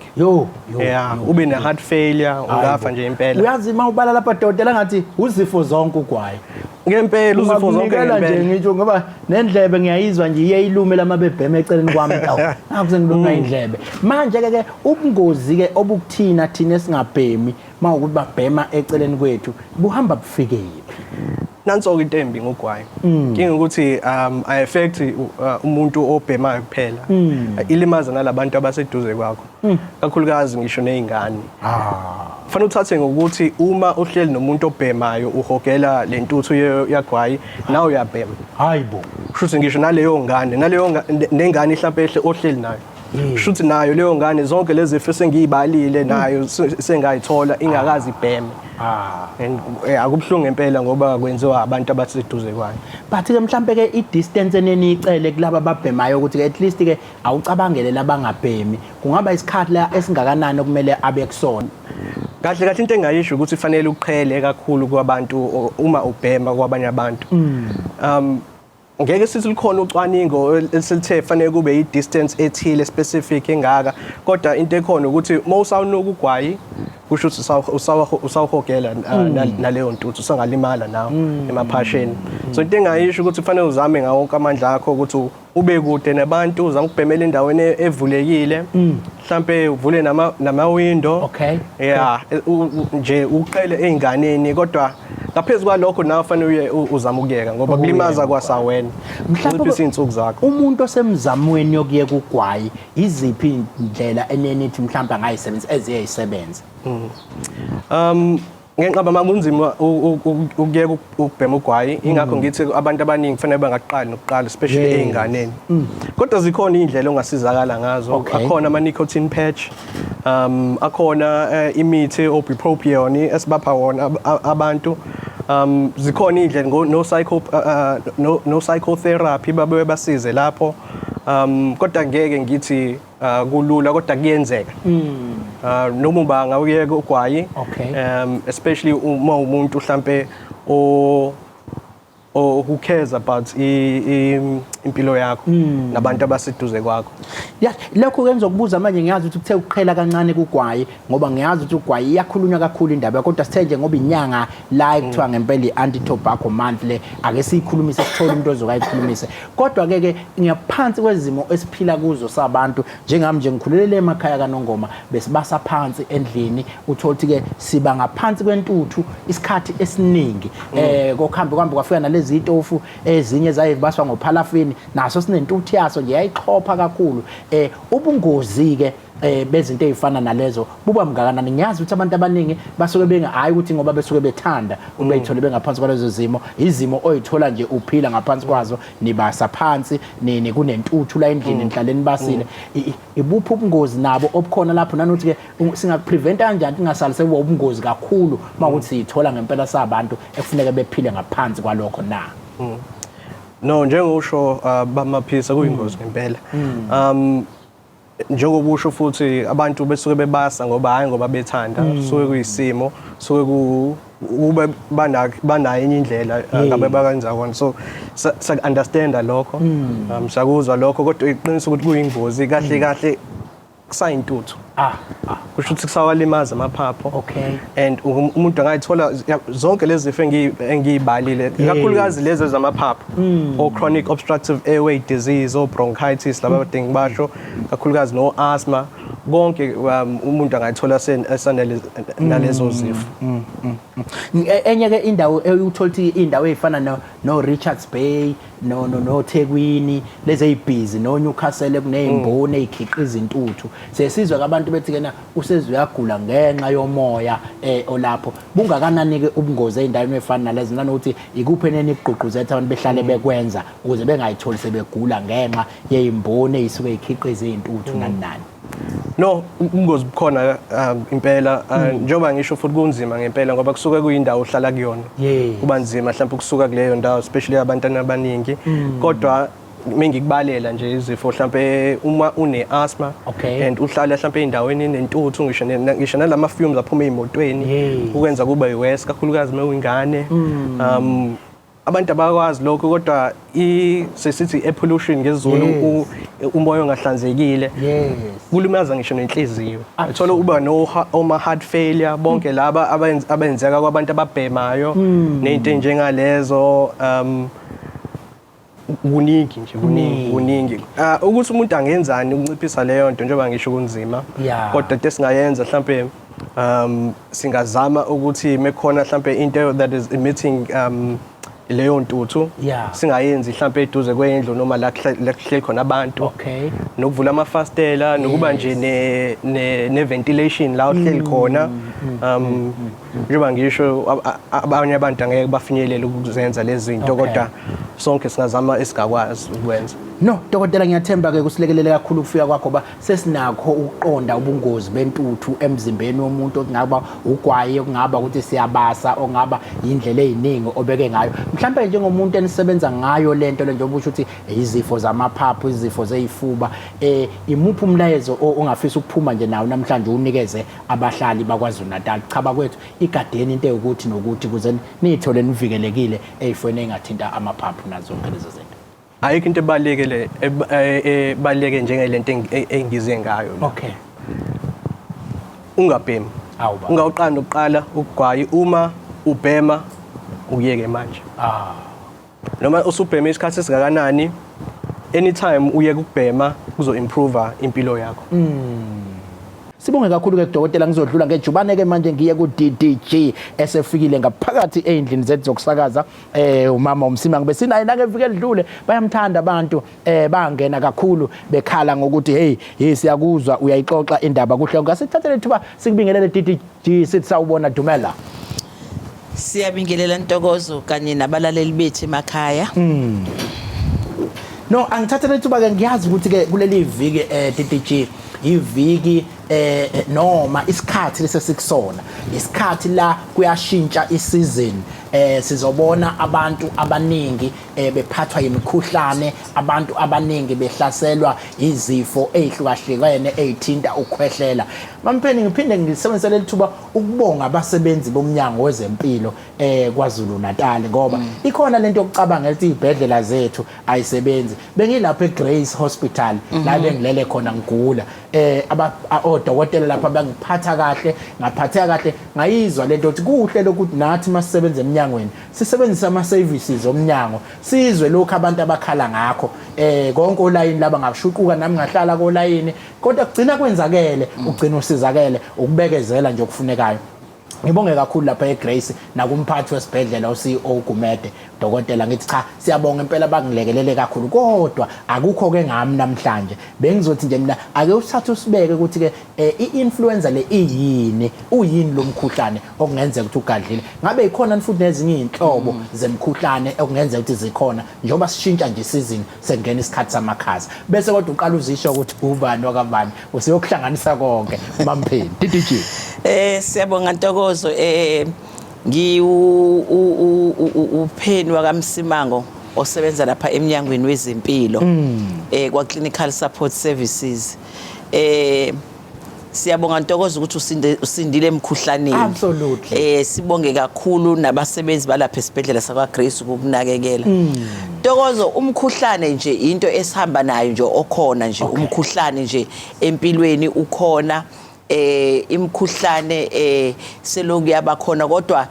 ube ne-heart failure ungafa nje impela uyazi uma ubala lapha dokotela ngathi uzifo zonke ugwayi ngempela uzifo zonke ngempela nje ngitsho ngoba nendlebe ngiyayizwa nje iyeyilume lamabebhema eceleni kwami akuze ngilunga indlebe manje ke ubungozi ke obukuthina thina singabhemi mawukuthi babhema eceleni kwethu buhamba bufike yipi nanso into embi ngogwayi inkinga ukuthi affect umuntu obhemayo kuphela ilimaza nalabantu abaseduze kwakho kakhulukazi ngisho nezingane kufanele uthathe ngokuthi uma uhleli nomuntu obhemayo uhogela lentuthu yagwayi nawe uyabhema hayibo kusho ngisho naleyo ngane nengane mhlawumbe ohleli nayo shuthi nayo leyo ngane zonke lezi zifo sengiyibalile nayo sengayithola ingakazi ibheme akubhlungu ngempela ngoba kwenziwa abantu abaseduze kwayo but ke mhlambe ke i-distance enenicele kulabo ababhemayo ukuthi ke at least ke awucabangele labangabhemi kungaba isikhathi la esingakanani okumele abe kusona kahle into engayisho ukuthi fanele uqhele kakhulu kwabantu uma ubhema kwabanye abantu ngeke sithi likhona ucwaningo esilithe fanele kube i-distance ethile specific engaka kodwa into ekhona ukuthi mawusawunuka ugwayi kusho ukuthi usawuhogela naleyo ntuthu usangalimala nawo emaphasheni so into engayisho ukuthi kufanele uzame ngawo wonke amandla akho ukuthi ube kude nabantu uzama ukubhemela endaweni evulekile mhlambe uvule nama-window okay nje uqhele einganeni kodwa ngaphezulu kwalokho nawe fanele uzama ukuyeka ngoba kulimaza kwasawena mhlawumbe izinsuku zakho umuntu osemzamweni yokuyeka ugwayi iziphi indlela enenithi mhlawumbe angayisebenzisa eziyayisebenza ngenqaba makunzima ukuyeka ukubhema ugwayi ingakho ngithi abantu abaningi kufanele bangaqali nokuqala especially einganeni kodwa zikhona indlela ongasizakala ngazo akhona ama nicotine patch akhona imithi obupropion esibapha wona abantu zikhona indlela no psychotherapy babe basize lapho kodwa ngeke ngithi kulula kodwa kuyenzeka noma ubanga uyeke ugwayi especially uma umuntu mhlambe who cares about impilo yakho nabantu abaseduze kwakho yeah lokho kenza ukubuza manje ngiyazi ukuthi kuthe ukuqhela kancane kugwayi ngoba ngiyazi ukuthi ugwayi iyakhulunywa kakhulu indaba kodwa sithe nje ngoba inyanga la kuthiwa ngempela i-anti-tobacco month le ake siyikhulumise sithole umuntu ozokayikhulumise kodwa ke ngiyaphansi kwezimo esiphila kuzo sabantu njengami nje ngikhulelele emakhaya kaNongoma besibasa phansi endlini uthothi ke siba ngaphansi kwentuthu isikhathi esiningi kokhambe kwafika nalezi itofu ezinye zayibaswa ngophalafini naso sinentuthu yaso nje yayiqhopha kakhulu ubungozi ke bezinto ezifana nalezo buba mngakanani ngiyazi ukuthi abantu abaningi basuke hayi ukuthi ngoba besuke bethanda ubeyithole bengaphansi kwalezo zimo izimo oyithola nje uphila ngaphansi kwazo nibasa phansi nini kunentuthu la endlini enhlaleni basile ibuphi ubungozi nabo obukhona lapho nanokuthi ke singakupreventa kanjani ingasali sekuba ubungozi kakhulu mawukuthi sithola ngempela sabantu ekufuneka bephile ngaphansi kwalokho na no njengosho bamaphisa kuyingozi ngempela njengobusho futhi abantu besuke bebasa ngoba hayi ngoba bethanda suke kuyisimo suke kube banayo enye indlela ngabe bakwenza kona so understand lokho sakuzwa lokho kodwa iqiniso ukuthi kuyingozi kahle kusayintuthu kusho ukuthi kusawalimaza amaphapho okay and umuntu angayithola zonke lezi zifo engiyibalile kakhulukazi lezi zamaphapho o chronic obstructive airway disease o bronchitis laba badingi basho kakhulukazi no asthma konke umuntu angayithola nalezo zifo enye ke indawo eyutholthi indawo ezifana no Richards Bay no Thekwini lezi ezibhizi no Newcastle kunezimboni ezikhiqiza intuthu sesizwe kabantu bethi kena usezwe uyagula ngenxa yomoya olapho bungakanani ke ubungozi eindaweni efana nalezi nanokuthi ikuphi eneni igqugquzethe abantu behlale bekwenza ukuze bengayitholi sebegula ngenxa yezimboni ezisuke ezikhiqiza intuthu nani no ubungozi bukhona impela njengoba ngisho futhi kunzima ngempela ngoba kusuke kuyindawo ohlala kuyona kuba nzima mhlawumbe ukusuka kuleyo ndawo especially abantwana abaningi kodwa mengikubalela nje izifo mhlawumbe uma une-asthma and uhlala mhlawumbe endaweni enentuthu ngisho nalama fumes aphuma ezimotweni ukwenza kuba yiwesi kakhulukazi uma uyingane abantu abakwazi lokho kodwa sesithi air pollution ngesiZulu umoya ongahlanzekile kulimaza ngisho nenhliziyo uthola uba no heart failure bonke laba abenzeka kwabantu ababhemayo nezinto njengalezo kuningi ukuthi umuntu angenzani ukunciphisa leyo nto njengoba ngisho kunzima kodwa into singayenza mhlambe singazama ukuthi mekhona mhlambe into that is emitting leyo ntuthu singayenzi mhlawumbe eduze kwendlu noma la kuhleli khona abantu nokuvula amafastela nokuba nje ne ventilation la uhleli khona njengoba ngisho abanye abantu angeke bafinyelele ukuzenza lezi zinto kodwa sonke singazama esigakwazi ukwenza. No, dokotela ngiyathemba ke kusilekelele kakhulu ukufika kwakho ba sesinakho ukuqonda ubungozi bentuthu emzimbeni womuntu okungaba ugwayi okungaba ukuthi siyabasa okungaba indlela eziningi obeke ngayo. Mhlawumbe njengomuntu enisebenza ngayo lento le njengoba usho ukuthi izifo zamaphaphu, izifo zezifuba, imuphi umlayezo ongafisa ukuphuma nje nawo namhlanje unikeze abahlali bakwaZulu-Natal. Chaba kwethu igadeni into ukuthi nokuthi kuze nithole nivikelekile ezifweni engathinta amaphaphu nazo zonke lezi zinto. Ayikho into ebaluleke njengelento engize ngayo. Okay. Ungabhemi. Ungawuqanda ukuqala ukugwayi uma ubhema uyeke manje. Noma usubhema isikhathi esingakanani anytime uyeke ukubhema kuzo improve impilo yakho. Sibonge kakhulu ke dokotela ngizodlula ngejubane ke manje ngiye ku DDG esefikile ngaphakathi endlini zethu zokusakaza umama Msimango besinaye nakevike edlule bayamthanda abantu bangena kakhulu bekhala ngokuthi hey siyakuzwa uyayixoxa indaba kuhle ngasithathele thuba sikubingelele DDG sithi sawubona Dumela. Siyabingelela Ntokozo kanye nabalaleli bethu emakhaya. No angithathele thuba ke ngiyazi ukuthi ke kuleli viki DDG iviki noma isikhathi lesesikusona isikhathi la kuyashintsha isizini sizobona abantu abaningi bephathwa yimikhuhlane abantu abaningi behlaselwa izifo ezihlukahlukene ezithinta ukukhwehlela. Mampeni ngiphinde ngisebenzisele lithuba ukubonga abasebenzi boMnyango wezeMpilo kwaZulu-Natal ngoba ikhona lento yokucabanga ukuthi izibhedlela zethu ayisebenzi. Bengilapha eGrace Hospital la bengilele khona ngigula odokotela lapha bangiphatha kahle ngaphatheka kahle ngayizwa lento ukuthi kuhle lokuthi nathi masisebenza eMnyangweni sisebenzisa ama services oMnyango sizwe lokho abantu abakhala ngakho konke olayini laba ngashuquka nami ngahlala kolayini kodwa kugcina kwenzakele ugcina usizakele ukubekezela nje okufunekayo. Ngibonge kakhulu lapha eGrace nakumphathi wesibhedlela uCEO Gumede dokotela ngithi cha siyabonga impela bangilekelele kakhulu kodwa akukho ke ngami namhlanje bengizothi nje mina ake usathu sibeke ukuthi ke i-influenza le iyini uyini lo mkhuhlane okungenzeka ukuthi ugadlile ngabe ikhona futhi nezinye izinhlobo zemkhuhlane okungenzeka ukuthi zikhona njengoba sishintsha nje isizini sengena isikhathi samakhaza bese kodwa uqala uzisho ukuthi ubani wakabani usiyokuhlanganisa konke mampheni DDG. Siyabonga Ntokozo uPenny wakamsimango osebenza lapha eMnyangweni wezeMpilo kwa Clinical Support Services. Siyabonga Ntokozo ukuthi usindile emkhuhlaneni. Absolutely. Sibonge kakhulu nabasebenzi balapha esibhedlela sakwa Grace ukunakekela. Ntokozo umkhuhlane nje into esihamba nayo nje okhona nje umkhuhlane nje empilweni ukhona. Imkhuhlane selokhu yabakhona kodwa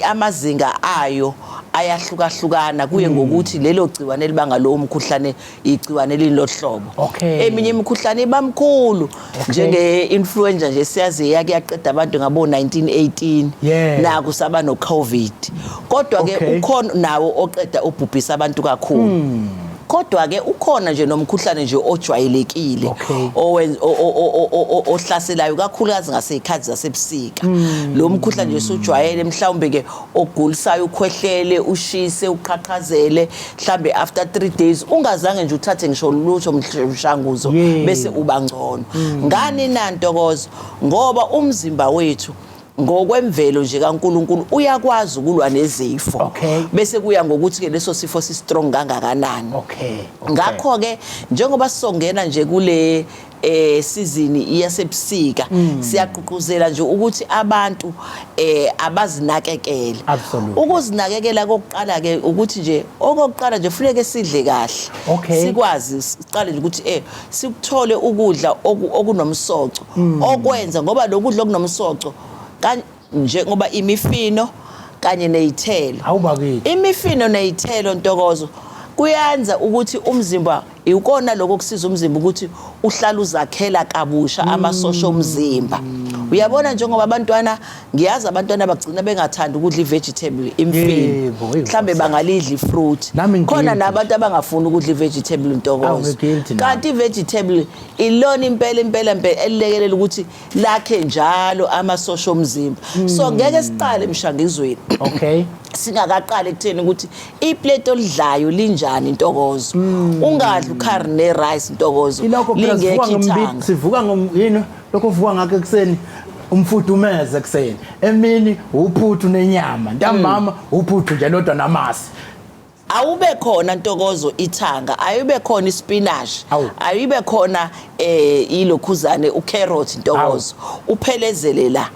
amazinga ayo ayahlukahlukana kuye ngokuthi lelo gciwane libanga lo umkhuhlane igciwane lilohlobo. Eminye imikhuhlane ibamkhulu njenge influenza nje siyazi yake yaqeda abantu ngabo 1918 naku saba no COVID kodwa ke ukhona nawo oqeda ubhubhisa abantu kakhulu. Kodwa ke ukhona nje nomkhuhlane nje ojwayelekile ohlaselayo kakhulukazi ngasezikhathi zasebusika. Lo mkhuhlane nje usujwayele mhlawumbe ke ogulisayo ukhwehlele ushise uqhaqhazele mhlambe after 3 days ungazange nje uthathe ngisho lutho mshanguzo bese uba ngcono. Ngani nantokozo ngoba umzimba wethu ngokwemvelo nje kaNkuluNkulu uyakwazi ukulwa nezifo bese kuya ngokuthi ke leso sifo si strong kangakanani. Ngakho ke njengoba sisongena nje kule season iyasebusika siyaqhuquzela nje ukuthi abantu abazinakekele. Ukuzinakekela kokuqala ke ukuthi nje okokuqala nje kufanele sidle kahle sikwazi siqale nje ukuthi sikuthole ukudla okunomsoco okwenza ngoba lokudla okunomsoco nje ngoba imifino kanye nezithelo imifino nezithelo Ntokozo kuyenza ukuthi umzimba ikona lokho kusiza umzimba ukuthi uhlala uzakhela kabusha amasosha omzimba uyabona njengoba abantwana ngiyazi abantwana bagcina bengathanda ukudla i-vegetable imfino mhlambe bangalidla ifruit khona nabantu abangafuni ukudla i-vegetable Ntokozo kanti i-vegetable ilona impela elilekelela ukuthi lakhe njalo amasosha omzimba so ngeke siqale emshangizweni okay singakaqala ekutheni ukuthi iplate olidlayo linjani Ntokozo ungadli ucurry ne-rice Ntokozo lingekho ithanga sivuka yini lokho uvuka ngakho ekseni umfudumeze ekseni emini uphuthu nenyama ntambama uphuthu nje lodwa namasi awube khona Ntokozo ithanga ayube khona ispinach ayube khona ilokhuzane ucarrot Ntokozo uphelezele la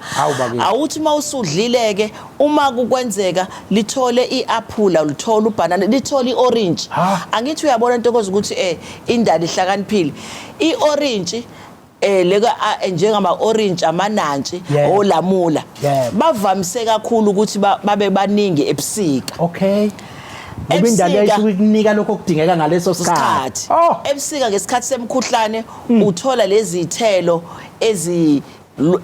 awuthi mawusudlileke uma kukwenzeka lithole iapula lithola ubanana lithole iorange angithi uyabona Ntokozo ukuthi indali ihlakaniphile iorange leka njengama orange amanantshi olamula bavamise kakhulu ukuthi babe baningi ebusika okay ngoba indalo ayisuke ikunika lokho okudingeka ngaleso sikhathi ebusika ngesikhathi semkhuhlane uthola lezi ithelo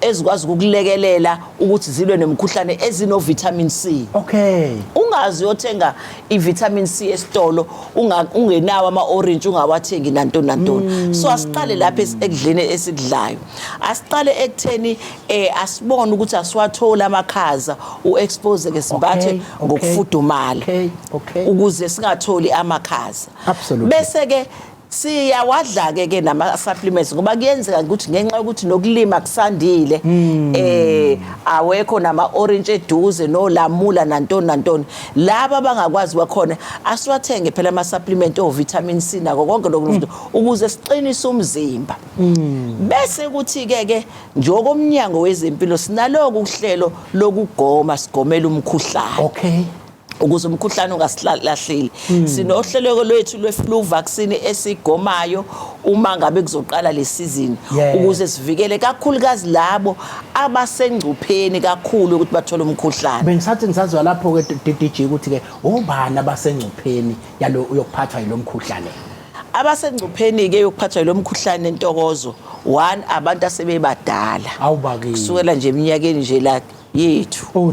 ezikwazi ukukulekelela ukuthi zilwe nemkhuhlane ezino vitamin C okay ungazi uyothenga ivitamin C esitolo ungenawo ama orange ungawathengi nantoni so asiqale lapha ekudleni esikudlayo asiqale ekutheni asibone ukuthi asiwathola amakhaza uexpose ke sibathe ngokufudumala ukuze singatholi amakhaza bese ke siyawadla ke nama supplements ngoba kuyenzeka ukuthi ngenxa yokuthi nokulima kusandile awekho nama orange eduze no lamula nantoni laba bangakwazi bakhona asiwathenge phela ama supplement o vitamin C nako konke lokho ukuze siqinise umzimba bese kuthi ke njokoMnyango wezeMpilo sinaloko uhlelo lokugoma sigomela umkhuhlane okay ukuze umkhuhlane ungasilahleli sinohlelo lwethu lwe-flu vaccine esigomayo uma ngabe kuzoqala le season ukuze sivikele kakhulukazi labo abasengcupheni kakhulu ukuthi bathole umkhuhlane bengisathi ngisazwa lapho ke DDG ukuthi ke ubani abasengcupheni yalo uyokuphathwa yilomkhuhlane abasengcupheni ke yokuphathwa yilomkhuhlane Ntokozo 1 abantu asebebadala kusukela nje eminyakeni nje la yethu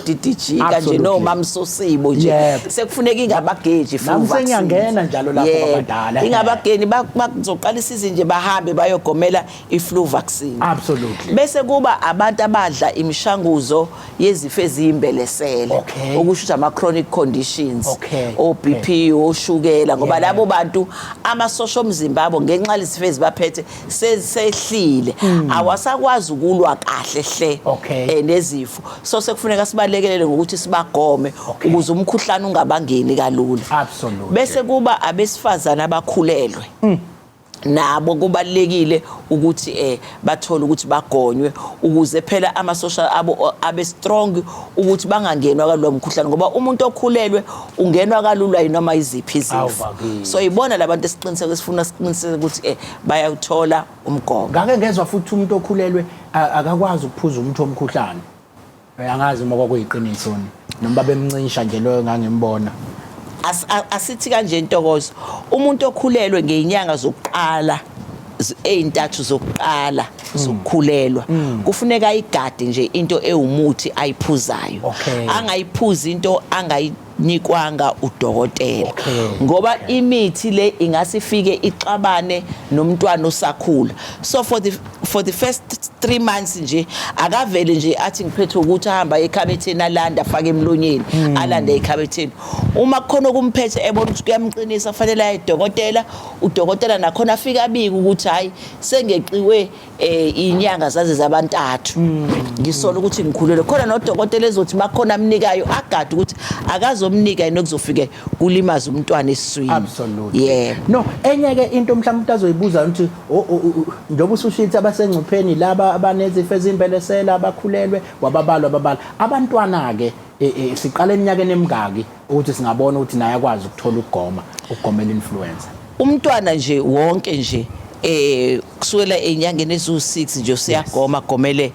DDG kanje no Mama Sosibo nje sekufuneka ingabageji futhi namsengiyangena njalo lapho abadala ingabageni bazoqala isizini nje bahambe bayogomela iflu vaccine absolutely bese kuba abantu abadla imishanguzo yezifo eziyimbelesele okusho ama chronic conditions oBP oshukela ngoba labo bantu amasosha omzimba abo ngenxa lesifo ezibaphethe sehlile awasakwazi ukulwa kahle hle nezifo so sekufuneka sibalekelele ngokuthi sibagome ukuze umkhuhlane ungabangeni kalula absolutely bese kuba abesifazana abakhulelwe nabo kubalekile ukuthi bathole ukuthi bagonywe ukuze phela amasosha abo abe strong ukuthi bangangenwa kalula umkhuhlane ngoba umuntu okhulelwe ungenwa kalula inoma iziphi izifo so ibona labantu esiqiniseke esifuna siqiniseke ukuthi bayawuthola umgomo ngake ngezwe futhi umuntu okhulelwe akakwazi ukuphuza umuntu omkhuhlane angazi uma kwakuyiqiniso noma babemncisha nje lo ngangimbona asithi kanje Ntokozo umuntu okhulelwe ngeinyanga zokuqala ezintathu zokuqala zokukhulelwa kufuneka igade nje into ewumuthi ayiphuzayo angayiphuza into angayinikwanga udokotela ngoba imithi le ingasifike ixabane nomntwana osakhula so for the first 3 months nje akavele nje athi ngiphethe ukuthi ahamba ekhabetheni alanda afake emlonyeni alanda ekhabetheni uma khona okumphethe ebona ukuthi kuyamqinisa fanele aye edokotela udokotela nakhona afika abike ukuthi hayi sengeqiwe inyanga zaze zabantathu ngisola ukuthi ngikhulelwe khona nodokotela ezothi makhona amnikayo agade ukuthi akazomnika inokuzofike kulimaza umntwana esiswini absolutely no enye ke into mhlawumbe azoyibuza ukuthi njengoba usushithi abasengcupheni laba abanezifo ezimbelesela abakhulelwe wababalwa abantwana ke siqala eminyakeni emingaki ukuthi singabona ukuthi naye akwazi ukuthola ukugomela influenza umntwana nje wonke nje kusukela enyangeni ezu6 nje siyagoma gomele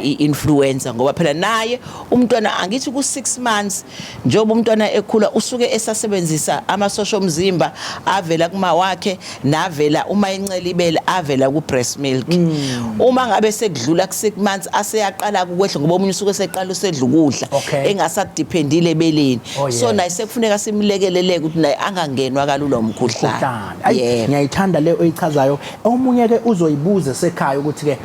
i-influenza ngoba phela naye umntwana angithi ku6 months njengoba umntwana ekhula usuke esasebenzisa amasosha omzimba avela kuma wakhe navela uma incela ibele avela ku breast milk uma ngabe sekudlula ku6 months aseyaqala ukwehla ngoba umunye usuke seqala usedla ukudla engasadependile ebeleni so naye sekufuneka simlekelele ukuthi naye angangenwa kalula umkhuhlane ngiyayithanda le oyichazayo omunye ke uzoyibuza sekhaya ukuthi ke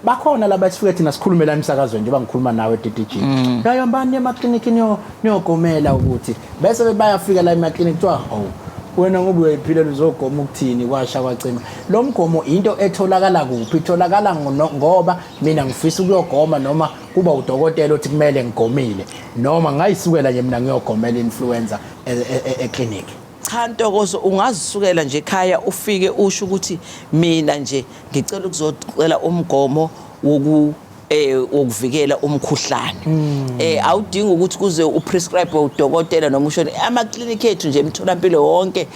bakhona laba sifike thina sikhulume la emsakazweni nje bangikhuluma nawe DDG ngayambani emaklinikini niyogomela ukuthi bese bayafika la emaklinikini kuthiwa wena ngoba uyayiphilela uzogoma ukuthini kwasha kwacima lo mgomo into etholakala kuphi itholakala ngoba mina ngifisa ukuyogoma noma kuba udokotela othi kumele ngigomile noma ngayisukela nje mina ngiyogomela influenza ekliniki. Cha Ntokozo ungazisukela nje ekhaya ufike usho ukuthi mina nje ngicela ukuzocela umgomo wokuvikela umkhuhlane awudingi ukuthi kuze uprescribe udokotela noma ushone ama-clinic ethu nje emtholampilo wonke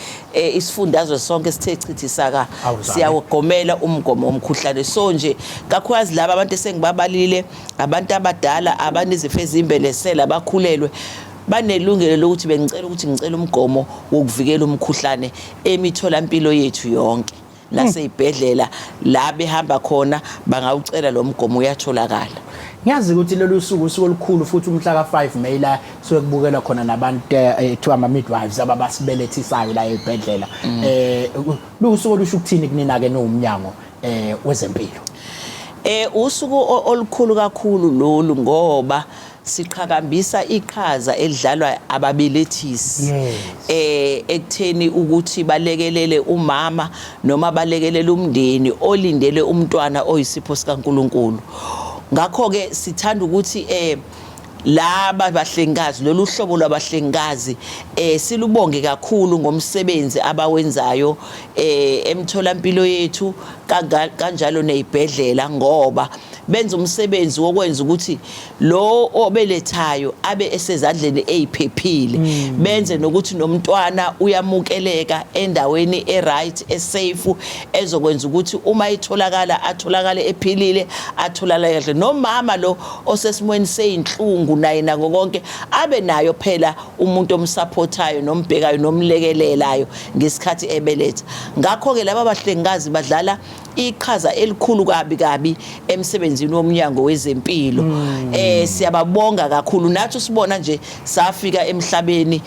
isifundazwe sonke sithe chithisa siyawugomela umgomo womkhuhlane so nje kakhulukazi laba abantu esengibabalile abantu abadala abanezifo ezimbelesela abakhulelwe banelungelo lokuthi bengicela ukuthi ngicela umgomo wokuvikela umkhuhlane emitholampilo yethu yonke naseyibhedlela la behamba khona bangawucela lo mgomo uyatholakala. Ngiyazi ukuthi lolu suku olukhulu futhi umhla ka5 May la sokubukelwa khona nabantu ethiwa ama midwives ababasibelethisayo la ebhedlela lusuku olusho ukuthini kunina ke noMnyango wezeMpilo. Usuku olukhulu kakhulu lolu ngoba siqhakambisa iqhaza elidlalwa ababelethisi ekutheni ukuthi balekelele umama noma balekelele umndeni olindele umntwana oyisipho sikaNkuluNkulu. Ngakho ke sithanda ukuthi laba bahlengikazi lolu hlobo lwabahlengikazi silubonge kakhulu ngomsebenzi abawenzayo emtholampilo yethu kanjalo nezibhedlela ngoba benza umsebenzi wokwenza ukuthi lo obelethayo abe esezandleni eziphephile benze nokuthi nomntwana uyamukeleka endaweni eright esafe ezokwenza ukuthi uma atholakale ephilile atholakale kahle nomama lo osesimweni seyinhlungu naye nako konke abe nayo phela umuntu omsupportayo nombhekayo nomlekelelayo ngesikhathi ebeletha. Ngakho ke laba bahlengikazi badlala iqhaza elikhulu kabi emsebenzini woMnyango wezeMpilo. Siyababonga kakhulu nathi sibona nje safika emhlabeni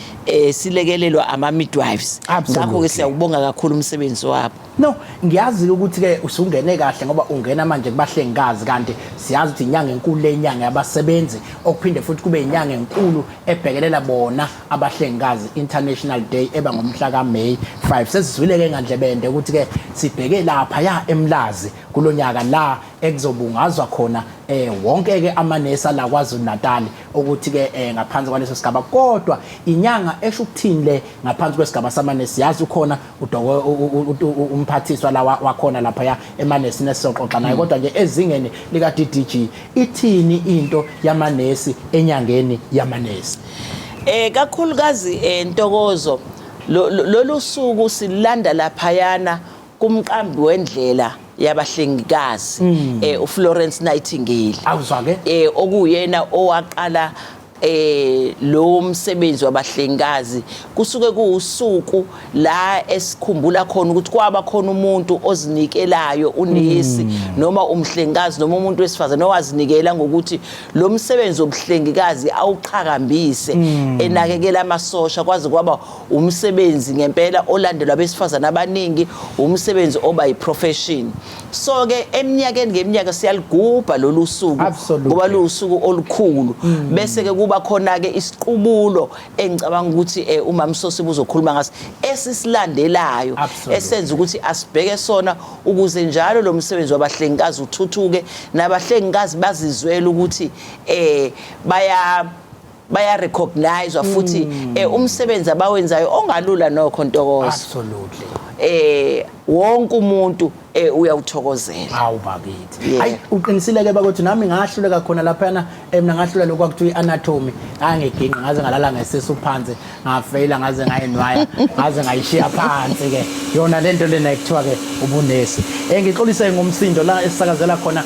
silekelelwa ama midwives. Ngakho ke siyawubonga kakhulu umsebenzi wabo. No, ngiyazi ukuthi ke usungene kahle ngoba ungena manje kubahlengikazi kanti siyazi ukuthi inyanga enkulu lenyanga yabasebenzi okuphinde futhi kube inyanga enkulu ebhekelela bona abahlengikazi International Day eba ngomhla kaMay 5. Sesizwile ke ngandlebende ukuthi ke sibheke lapha ya eMlazi kulonyaka la ekuzobungazwa khona wonke ke amanesi la KwaZulu-Natali ukuthi ke ngaphansi kwaleso sigaba kodwa inyanga esho ukuthini le ngaphansi kwesigaba samanesi yazi ukhona umphathiswa la wakhona lapha ya emanesi nesoxoxa naye kodwa nje ezingeni lika DDG ithini into yamanesi enyangeni yamanesi. Kakhulukazi Ntokozo lolu suku silanda laphayana kumqambi wendlela yabahlengikazi uFlorence Nightingale awuzwa ke okuyena owaqala lo msebenzi wabahlengikazi kusuke kuusuku la esikhumbula khona ukuthi kwaba khona umuntu ozinikelayo unesi noma umhlengikazi noma umuntu wesifazane owazinikela ngokuthi lo msebenzi wobuhlengikazi awuqhakambise enakekela amasosha kwaze kwaba umsebenzi ngempela olandelwa abesifazane abaningi umsebenzi oba yiprofession. So ke eminyakeni ngeminyaka siyaligubha lolu suku ngoba lusuku olukhulu bese ke kuba khona ke isiqubulo engicabanga ukuthi uMama Sosibo uzokhuluma ngaso esisilandelayo esenza ukuthi asibheke sona ukuze njalo lo msebenzi wabahlengikazi uthuthuke nabahlengikazi bazizwela ukuthi baya recognize futhi umsebenzi abawenzayo ongalula nokho Ntokozo. Absolutely. Wonke umuntu uyawuthokozela. Hawu bakithi. Yeah. Hayi uqinisileke bakuthi nami ngahluleka khona lapha mina ngahlula lokho akuthiwa i-anatomy angiginqa ngaze ngalala ngesesu phansi ngafeyila ngaze ngayinwaya ngaze ngayishiya phansi ke yona lento lena ekuthiwa ke ubunesi. Ngixolise ngomsindo la esisakazela khona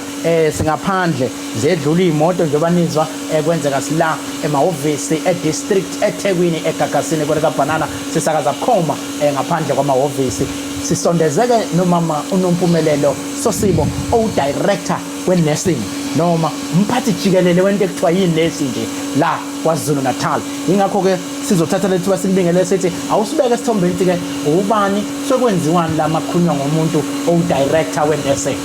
singaphandle zedlula imoto njengoba nizwa kwenzeka sila emahhovisi edistrict eThekwini eGagasini kweleka banana sisakaza bukhoma ngaphandle kwamahhovisi. Sisondezeke nomama uNompumelelo Sosibo o-director we-nursing noma umphathi jikelele wento ekuthiwa yi-nurse nje la KwaZulu-Natal. Ingakho ke sizothatha lethuba silibingele sithi awusibeke esithombeni ke ubani sokwenziwani la makhulunywa ngomuntu o-director we-nursing.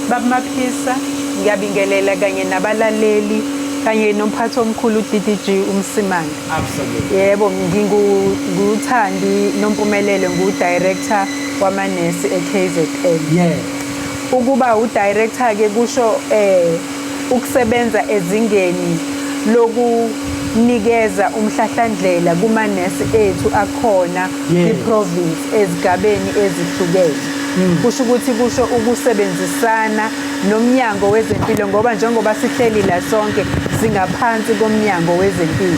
Babumaphisa ngiyabingelela kanye nabalaleli kanye nomphathi omkhulu uDDG uMsimango. Absolutely. Yebo nguThandi Nompumelelo ngu-director wamanesi eKZN. Yeah. Ukuba udirector ke kusho ukusebenza ezingeni lokunikeza umhlahlandlela kumanesi ethu akhona iprovince ezigabeni ezihlukene. Kusho ukuthi kusho ukusebenzisana noMnyango wezeMpilo ngoba njengoba sihleli la sonke singaphansi koMnyango wezeMpilo.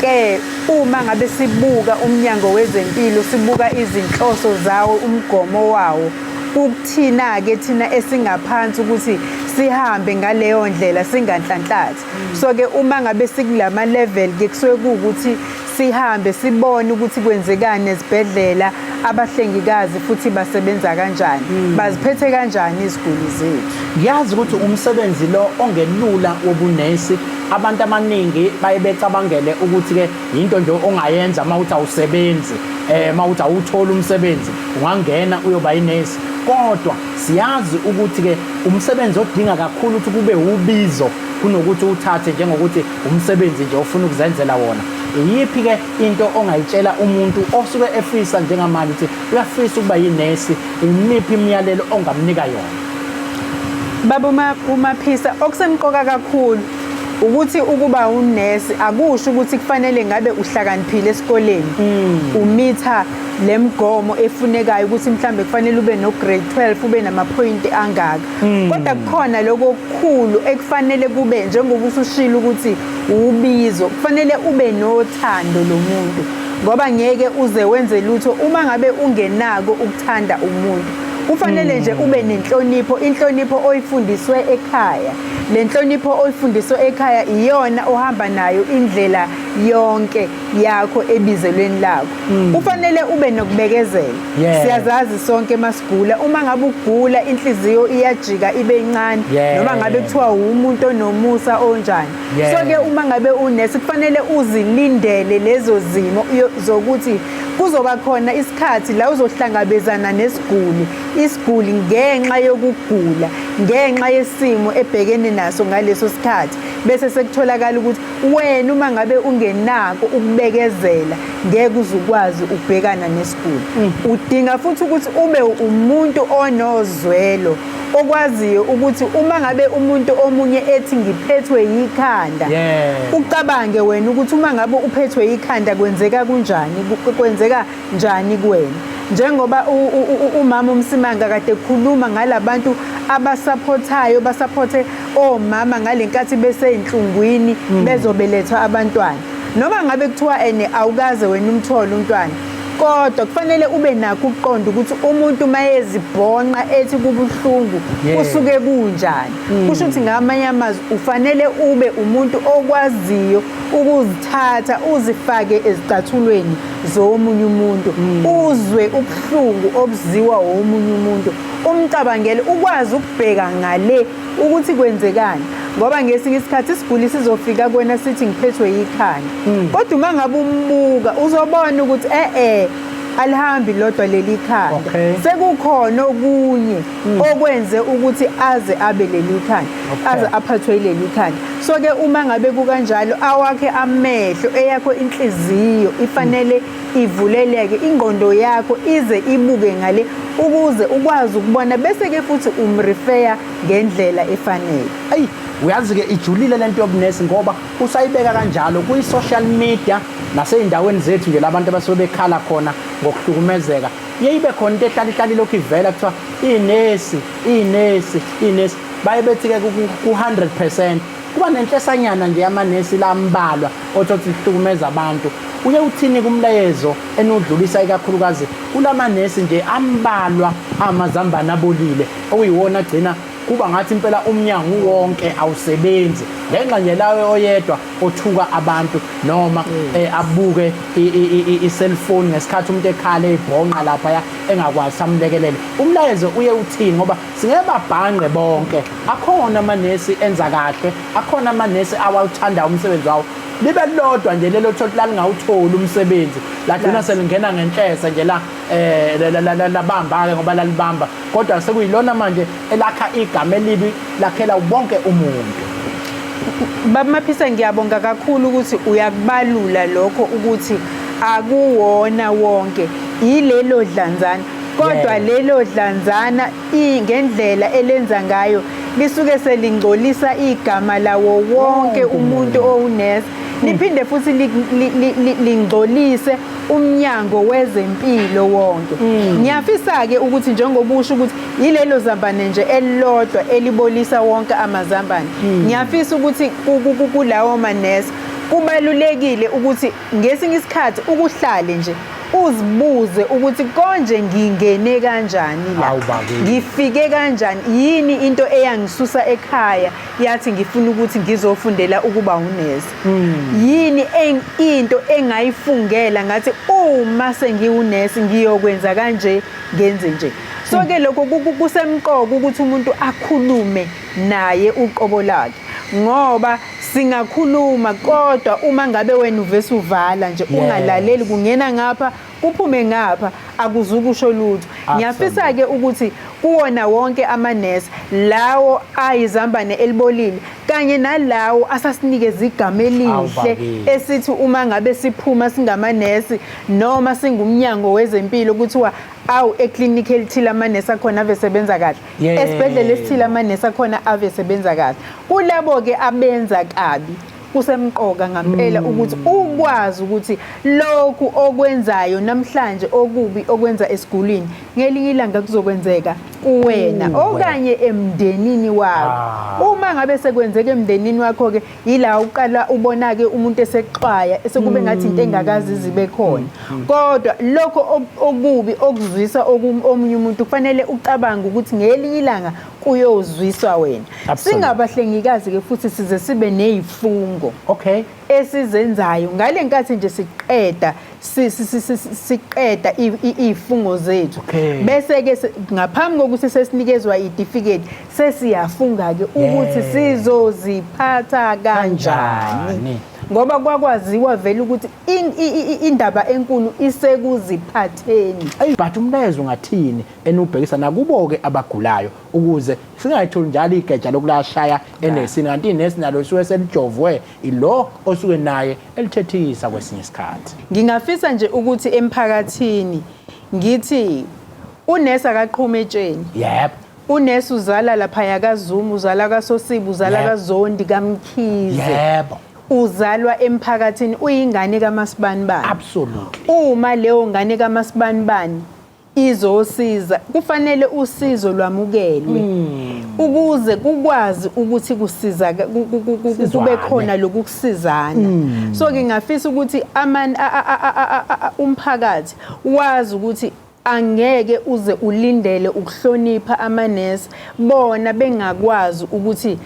Ke uma ngabe sibuka uMnyango wezeMpilo sibuka izinhloso zawo umgomo wawo ukuthina ke thina esingaphansi ukuthi sihambe ngaleyo ndlela singanhlanhlathi. So ke uma ngabe sikulama level ke kusuke ukuthi sihambe sibone ukuthi kwenzekani ezibhedlela abahlengikazi futhi basebenza kanjani baziphethe kanjani iziguli zethu. Yazi ukuthi umsebenzi lo ongelula wobunesi abantu abaningi baye becabangele ukuthi ke into nje ongayenza mawuthi awusebenzi mawuthi awuthola umsebenzi ungangena uyoba inesi. Kodwa siyazi ukuthi ke umsebenzi odinga kakhulu ukuthi kube ubizo kunokuthi uthathe njengokuthi umsebenzi nje ofuna ukuzenzela wona. Iyiphi ke into ongayitshela umuntu osuke efisa njengamanje ukuthi uyafisa ukuba yinesi, imiphi imiyalelo ongamnika yona? Baba uMaphisa okusemqoka kakhulu ukuthi ukuba unesi akusho ukuthi kufanele ngabe uhlakaniphile esikoleni umitha lemgomo efunekayo ukuthi mhlambe kufanele ube no grade 12 ube namaphoyinti angaka. Kodwa kukhona lokho okukhulu ekufanele kube njengoba usushila ukuthi ubizo kufanele ube nothando lomuntu ngoba ngeke uze wenze lutho uma ngabe ungenako ukuthanda umuntu. Kufanele nje ube nenhlonipho, inhlonipho oyifundiswe ekhaya. Le nhlonipho oyifundiswe ekhaya iyona ohamba nayo indlela yonke yakho ebizelweni lakho. Kufanele ube nokubekezela. Siyazazi sonke masigula uma ngabe ugula inhliziyo iyajika ibe incane noma ngabe kuthiwa umuntu onomusa onjani. So ke uma ngabe unesi kufanele uzilindele lezo zimo zokuthi kuzoba khona isikhathi la uzohlangabezana nesiguli, isiguli ngenxa yokugula, ngenxa yesimo ebhekene naso ngaleso sikhathi bese sekutholakala ukuthi wena uma ngabe ungenako ukubekezela ngeke uzukwazi ukubhekana nesiguli. Udinga futhi ukuthi ube umuntu onozwelo okwaziyo ukuthi uma ngabe umuntu omunye ethi ngiphethwe yikhanda ucabange wena ukuthi uma ngabe uphethwe yikhanda kwenzeka njani kuwena. Njengoba umama uMsimango kade ekhuluma ngalabantu abasupportayo basupporte omama ngalenkathi beseyinhlungwini bezobeletha abantwana noma ngabe kuthiwa awukaze wena umthole umntwana kodwa kufanele ube nakho ukuqonda ukuthi umuntu mayezibhonqa ethi kubuhlungu usuke kunjani. Kusho ukuthi ngamanye amazwi ufanele ube umuntu okwaziyo ukuzithatha uzifake ezicathulweni zomunye umuntu uzwe ubuhlungu obuziwa womunye umuntu umcabangele ukwazi ukubheka ngale ukuthi kwenzekani ngoba ngesinye isikhathi isiguli sizofika kuwena sithi ngiphethwe yikhanda kodwa uma ngabe umbuka uzobona ukuthi alihambi lodwa leli khanda sekukhona okunye okwenze ukuthi aze abe leli khanda aze aphathwe leli khanda. So ke uma ngabe kukanjalo awakhe amehlo eyakho inhliziyo ifanele ivuleleke ingqondo yakho ize ibuke ngale ukuze ukwazi ukubona bese ke futhi umrefer ngendlela efanele. Ayi uyazi ke ijulile lento yobunesi ngoba usayibeka kanjalo kuyi-social media nasey'ndaweni zethu nje labantu abasuke bekhala khona ngokuhlukumezeka yeyibe khona into ehlala lokhu ivela kuthiwa inesi baye bethi-ke ku-100% kuba nenhlesanyana nje yamanesi lambalwa othothi ihlukumeza abantu. Uye uthini kumlayezo enudlulisa ikakhulukazi kulamanesi nje ambalwa amazambane abolile okuyiwona agcina kuba ngathi impela uMnyango wonke awusebenzi ngenxa nje lawe oyedwa othuka abantu noma abuke i-cellphone ngesikhathi umuntu ekhala ebhonqa lapha engakwazi samlekelele. Umlayezo uye uthini ngoba singebabhanqe bonke, akhona amanesi enza kahle, akhona amanesi awuthanda umsebenzi wawo, libe lodwa nje lelo thothi lalingawutholi umsebenzi lagcina selingena ngenhlese nje labamba-ke ngoba lalibamba, kodwa sekuyilona manje elakha igama elibi lakhela bonke umuntu. Baba Maphisa, ngiyabonga kakhulu ukuthi uyakubalula lokho ukuthi akuwona wonke yilelo dlanzana, kodwa lelo dlanzana ngendlela elenza ngayo lisuke selingcolisa igama lawo wonke umuntu owunesi, liphinde futhi lingcolise uMnyango wezeMpilo wonke. Ngiyafisa-ke ukuthi njengoba usho ukuthi yilelo zambane nje elilodwa elibolisa wonke amazambane, ngiyafisa ukuthi kulawo manesi kubalulekile ukuthi ngesinye isikhathi ukuhlale nje uzibuze ukuthi konje ngingene kanjani la, ngifike kanjani, yini into eyangisusa ekhaya yathi ngifuna ukuthi ngizofundela ukuba unesi, yini into engayifungela ngathi uma sengiwunesi ngiyokwenza kanje ngenze nje. So ke lokho kusemqoka ukuthi umuntu akhulume naye uqobo lakhe, ngoba singakhuluma kodwa uma ngabe wena uvese uvala nje ungalaleli kungena ngapha kuphume ngapha akuzukusho lutho. Ngiyafisa-ke ukuthi kuwona wonke amanesi lawo ayizambane elibolile kanye nalawo asasinikeza igama elihle esithi uma ngabe siphuma singamanesi noma singuMnyango wezeMpilo kuthiwa awu eklinikhi elithile amanesi akhona ave sebenza kahle, esibhedlela esithile amanesi akhona ave sebenza kahle. Kulabo-ke abenza kabi kusemqoka ngampela ukuthi ukwazi ukuthi lokhu okwenzayo namhlanje okubi okwenza esigulini ngelinye ilanga kuzokwenzeka kuwena okanye emndenini wakho. Uma ngabe sekwenzeka emndenini wakho-ke yila uqala ubona-ke umuntu eseqhwaya esekube ngathi into engakazi zibe khona, kodwa lokho okubi okuzwisa omunye umuntu kufanele ucabange ukuthi ngelinye ilanga kuyozwiswa wena. Singabahlengikazi-ke futhi size sibe neyifungo esizenzayo ngale nkathi nje siqeda izifungo zethu, bese-ke ngaphambi kokuthi sesinikezwa idifiketi sesiyafunga-ke ukuthi sizoziphatha kanjani, ngoba kwakwaziwa vele ukuthi indaba enkulu isekuziphatheni. But umlayezo ungathini enubhekisa nakubo-ke abagulayo ukuze singayitholi njalo igeja lokulashaya enesini kanti inesi nalo lisuke selijovwe ilo osuke naye elithethisa kwesinye isikhathi. Ngingafisa nje ukuthi emphakathini ngithi unesi akaqhuma etsheni. Unesi uzala lapha yakaZuma, uzala kaSosibo, uzala kaZondi, kaMkhize. Uzalwa emphakathini, uyingane kaMasibanibani. Absolutely. Uma leyo ngane kaMasibanibani izosiza kufanele usizo lwamukelwe ukuze kukwazi ukuthi kusiza kube khona lokusizana. So ngingafisa ukuthi umphakathi wazi ukuthi angeke uze ulindele ukuhlonipha amanesi bona bengakwazi ukuthi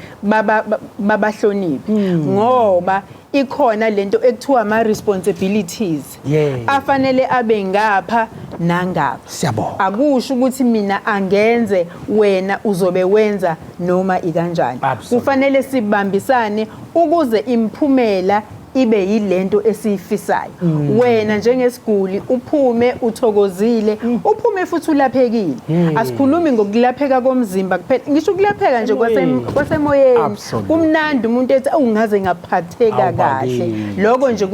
babahloniphe, ngoba ikhona lento ekuthiwa ama-responsibilities afanele abe ngapha nangapha. Siyabonga. Akusho ukuthi mina angenze wena uzobe wenza noma ikanjani. Kufanele sibambisane ukuze imphumela ibe yilento esiyifisayo. Wena njengesiguli uphume uthokozile, uphume futhi ulaphekile. Asikhulumi ngokulapheka komzimba kuphela, ngisho ukulapheka nje kwasemoyeni. Kumnandi umuntu ethi ungaze ngaphatheka kahle. Lokho nje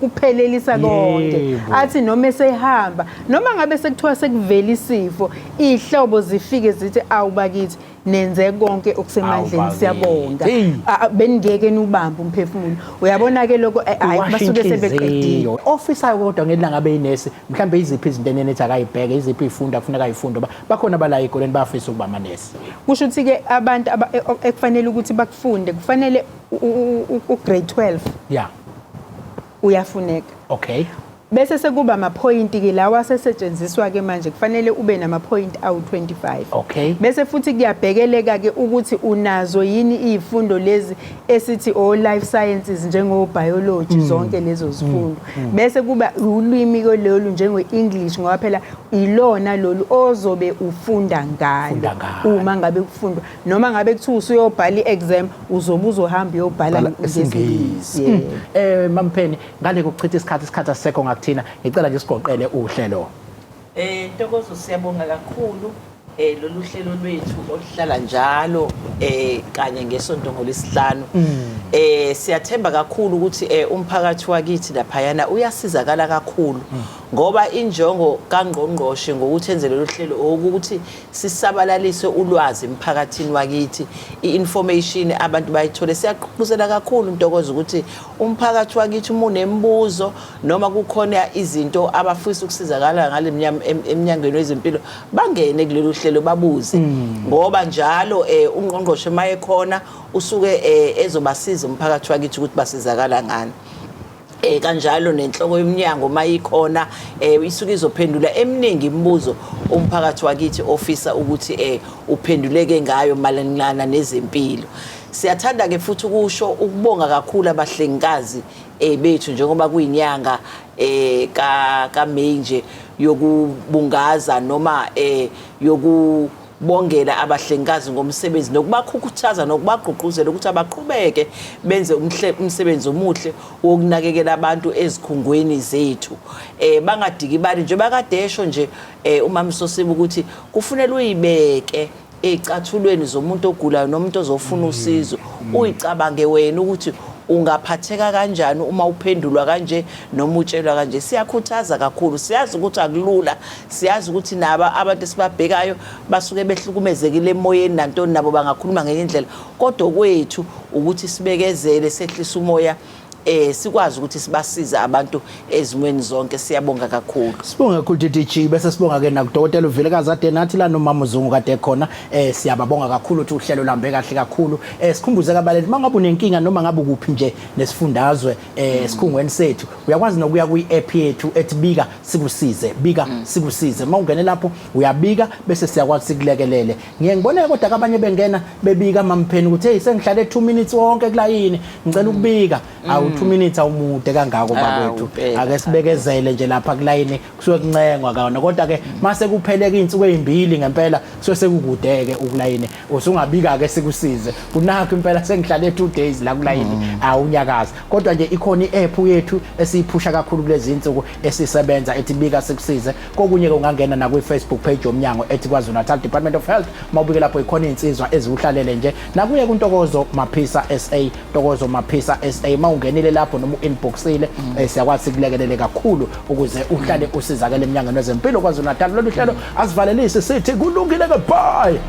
kuphelelisa konke. Athi noma esehamba, noma ngabe sekuthiwa sekuvela isifo, ihlobo zifike zithi awubakithi nenze konke okusemandleni Awu, siyabonga hey. beningeke nubamba umphefumulo uyabona ke lokho hayi basuke sebeqedile officer kodwa ngelanga beyinesi mhlambe iziphi izinto enethi akayibheke iziphi ifunda kufuneka ayifunda bakhona bala ezikoleni bafisa ukuba amanesi kusho ukuthi ke abantu ekufanele ukuthi bakufunde kufanele ugrade 12 yeah uyafuneka okay bese sekuba amaphoyinti ke lawa asesetshenziswa ke manje kufanele ube namaphoyinti awu-25 okay bese futhi kuyabhekeleka ke ukuthi unazo yini izifundo lezi esithi life sciences njengo-biology zonke lezo zifundo bese kuba ulwimi lolu njengwe-English ngoba phela ilona lolu ozobe ufunda ngalo uma ngabe kufundwa noma ngabe kuthiwa usuyobhala i-exam uzohamba uyobhala ngesingisi mampeni ngale kuchitha isikhathi asekho ngakuthina ngicela nje sigoqele uhlelo Ntokozo siyabonga kakhulu lolu hlelo lwethu oluhlala njalo kanye ngesonto ngolesihlanu siyathemba kakhulu ukuthi umphakathi wakithi laphayana uyasizakala kakhulu ngoba injongo kaNgqongqoshe ngokuthi enze lolu hlelo ukuthi sisabalalise ulwazi emphakathini wakithi i-information abantu bayithole siyaqhubuzela kakhulu Ntokozo ukuthi umphakathi wakithi unembuzo noma kukhona izinto abafisa ukusizakala ngale emnyangweni wezimpilo bangene kulolu hlelo babuze ngoba njalo uNgqongqoshe maye khona usuke ezobasiza umphakathi wakithi ukuthi basizakala ngani kanjalo nenhloko yoMnyango mayikhona isuke izophendula eminingi imibuzo umphakathi wakithi ofisa ukuthi uphenduleke ngayo malana nezempilo siyathanda ke futhi ukusho ukubonga kakhulu abahlengikazi bethu njengoba kuyinyanga ka May nje yokubungaza noma yokubongela abahlengikazi ngomsebenzi nokubakhukhuthaza nokubagqugquzela ukuthi abaqhubeke benze umsebenzi omuhle wokunakekela abantu ezikhungweni zethu bangadikibali nje bakadesho nje uMama Sosibo ukuthi kufanele uyibeke ezicathulweni zomuntu ogulayo nomuntu ozofuna usizo uyicabange wena ukuthi ungaphatheka kanjani uma uphendulwa kanje noma utshelwa kanje siyakhuthaza kakhulu siyazi ukuthi akulula siyazi ukuthi naba abantu esibabhekayo basuke behlukumezekile emoyeni nantoni nabo bangakhuluma ngenye indlela kodwa kwethu ukuthi sibekezele sehlisa umoya sikwazi ukuthi sibasize abantu ezimweni zonke siyabonga kakhulu sibonga kakhulu DDG bese sibonga ke nakuDkt Vilakazi ade nathi la noMama Zungu kade khona siyababonga kakhulu ukuthi uhlelo lambe kahle kakhulu sikhumbuze kabaleli mangabe unenkinga noma ngabe kuphi nje nesifundazwe esikhungweni sethu uyakwazi nokuya kwi-app yethu ethi bika sikusize bika sikusize mawungene lapho uyabika bese siyakwazi sikulekelele ngiyengibona kodwa abanye bengena bebika mampeni ukuthi hey sengihlale 2 minutes wonke kulayini ngicela ukubika 2 minutes awumude kangako bakwethu ake sibekezele nje lapha kulayini kusuke kuncengwa kaona kodwa ke mase kupheleka izinsuku ezimbili ngempela kusuke sekukudeke ukulayini usungabika ke sikusize unakho impela sengihlale 2 days la kulayini awunyakaza kodwa nje ikhona i-app yethu esiyiphusha kakhulu kulezi insuku esisebenza ethi bika sikusize kokunye ke ungangena na kwi-Facebook page yoMnyango ethi KwaZulu-Natal Department of Health mawubike lapho ikhona insizwa eziwuhlalele nje nakuye kuNtokozo Maphisa SA Ntokozo Maphisa SA mawungenile lapho noma uinboxile siyakwazi ukulekelele kakhulu ukuze uhlale usizakele emnyangweni wezempilo KwaZulu-Natal lolu hlelo asivalelise sithi kulungile ke bye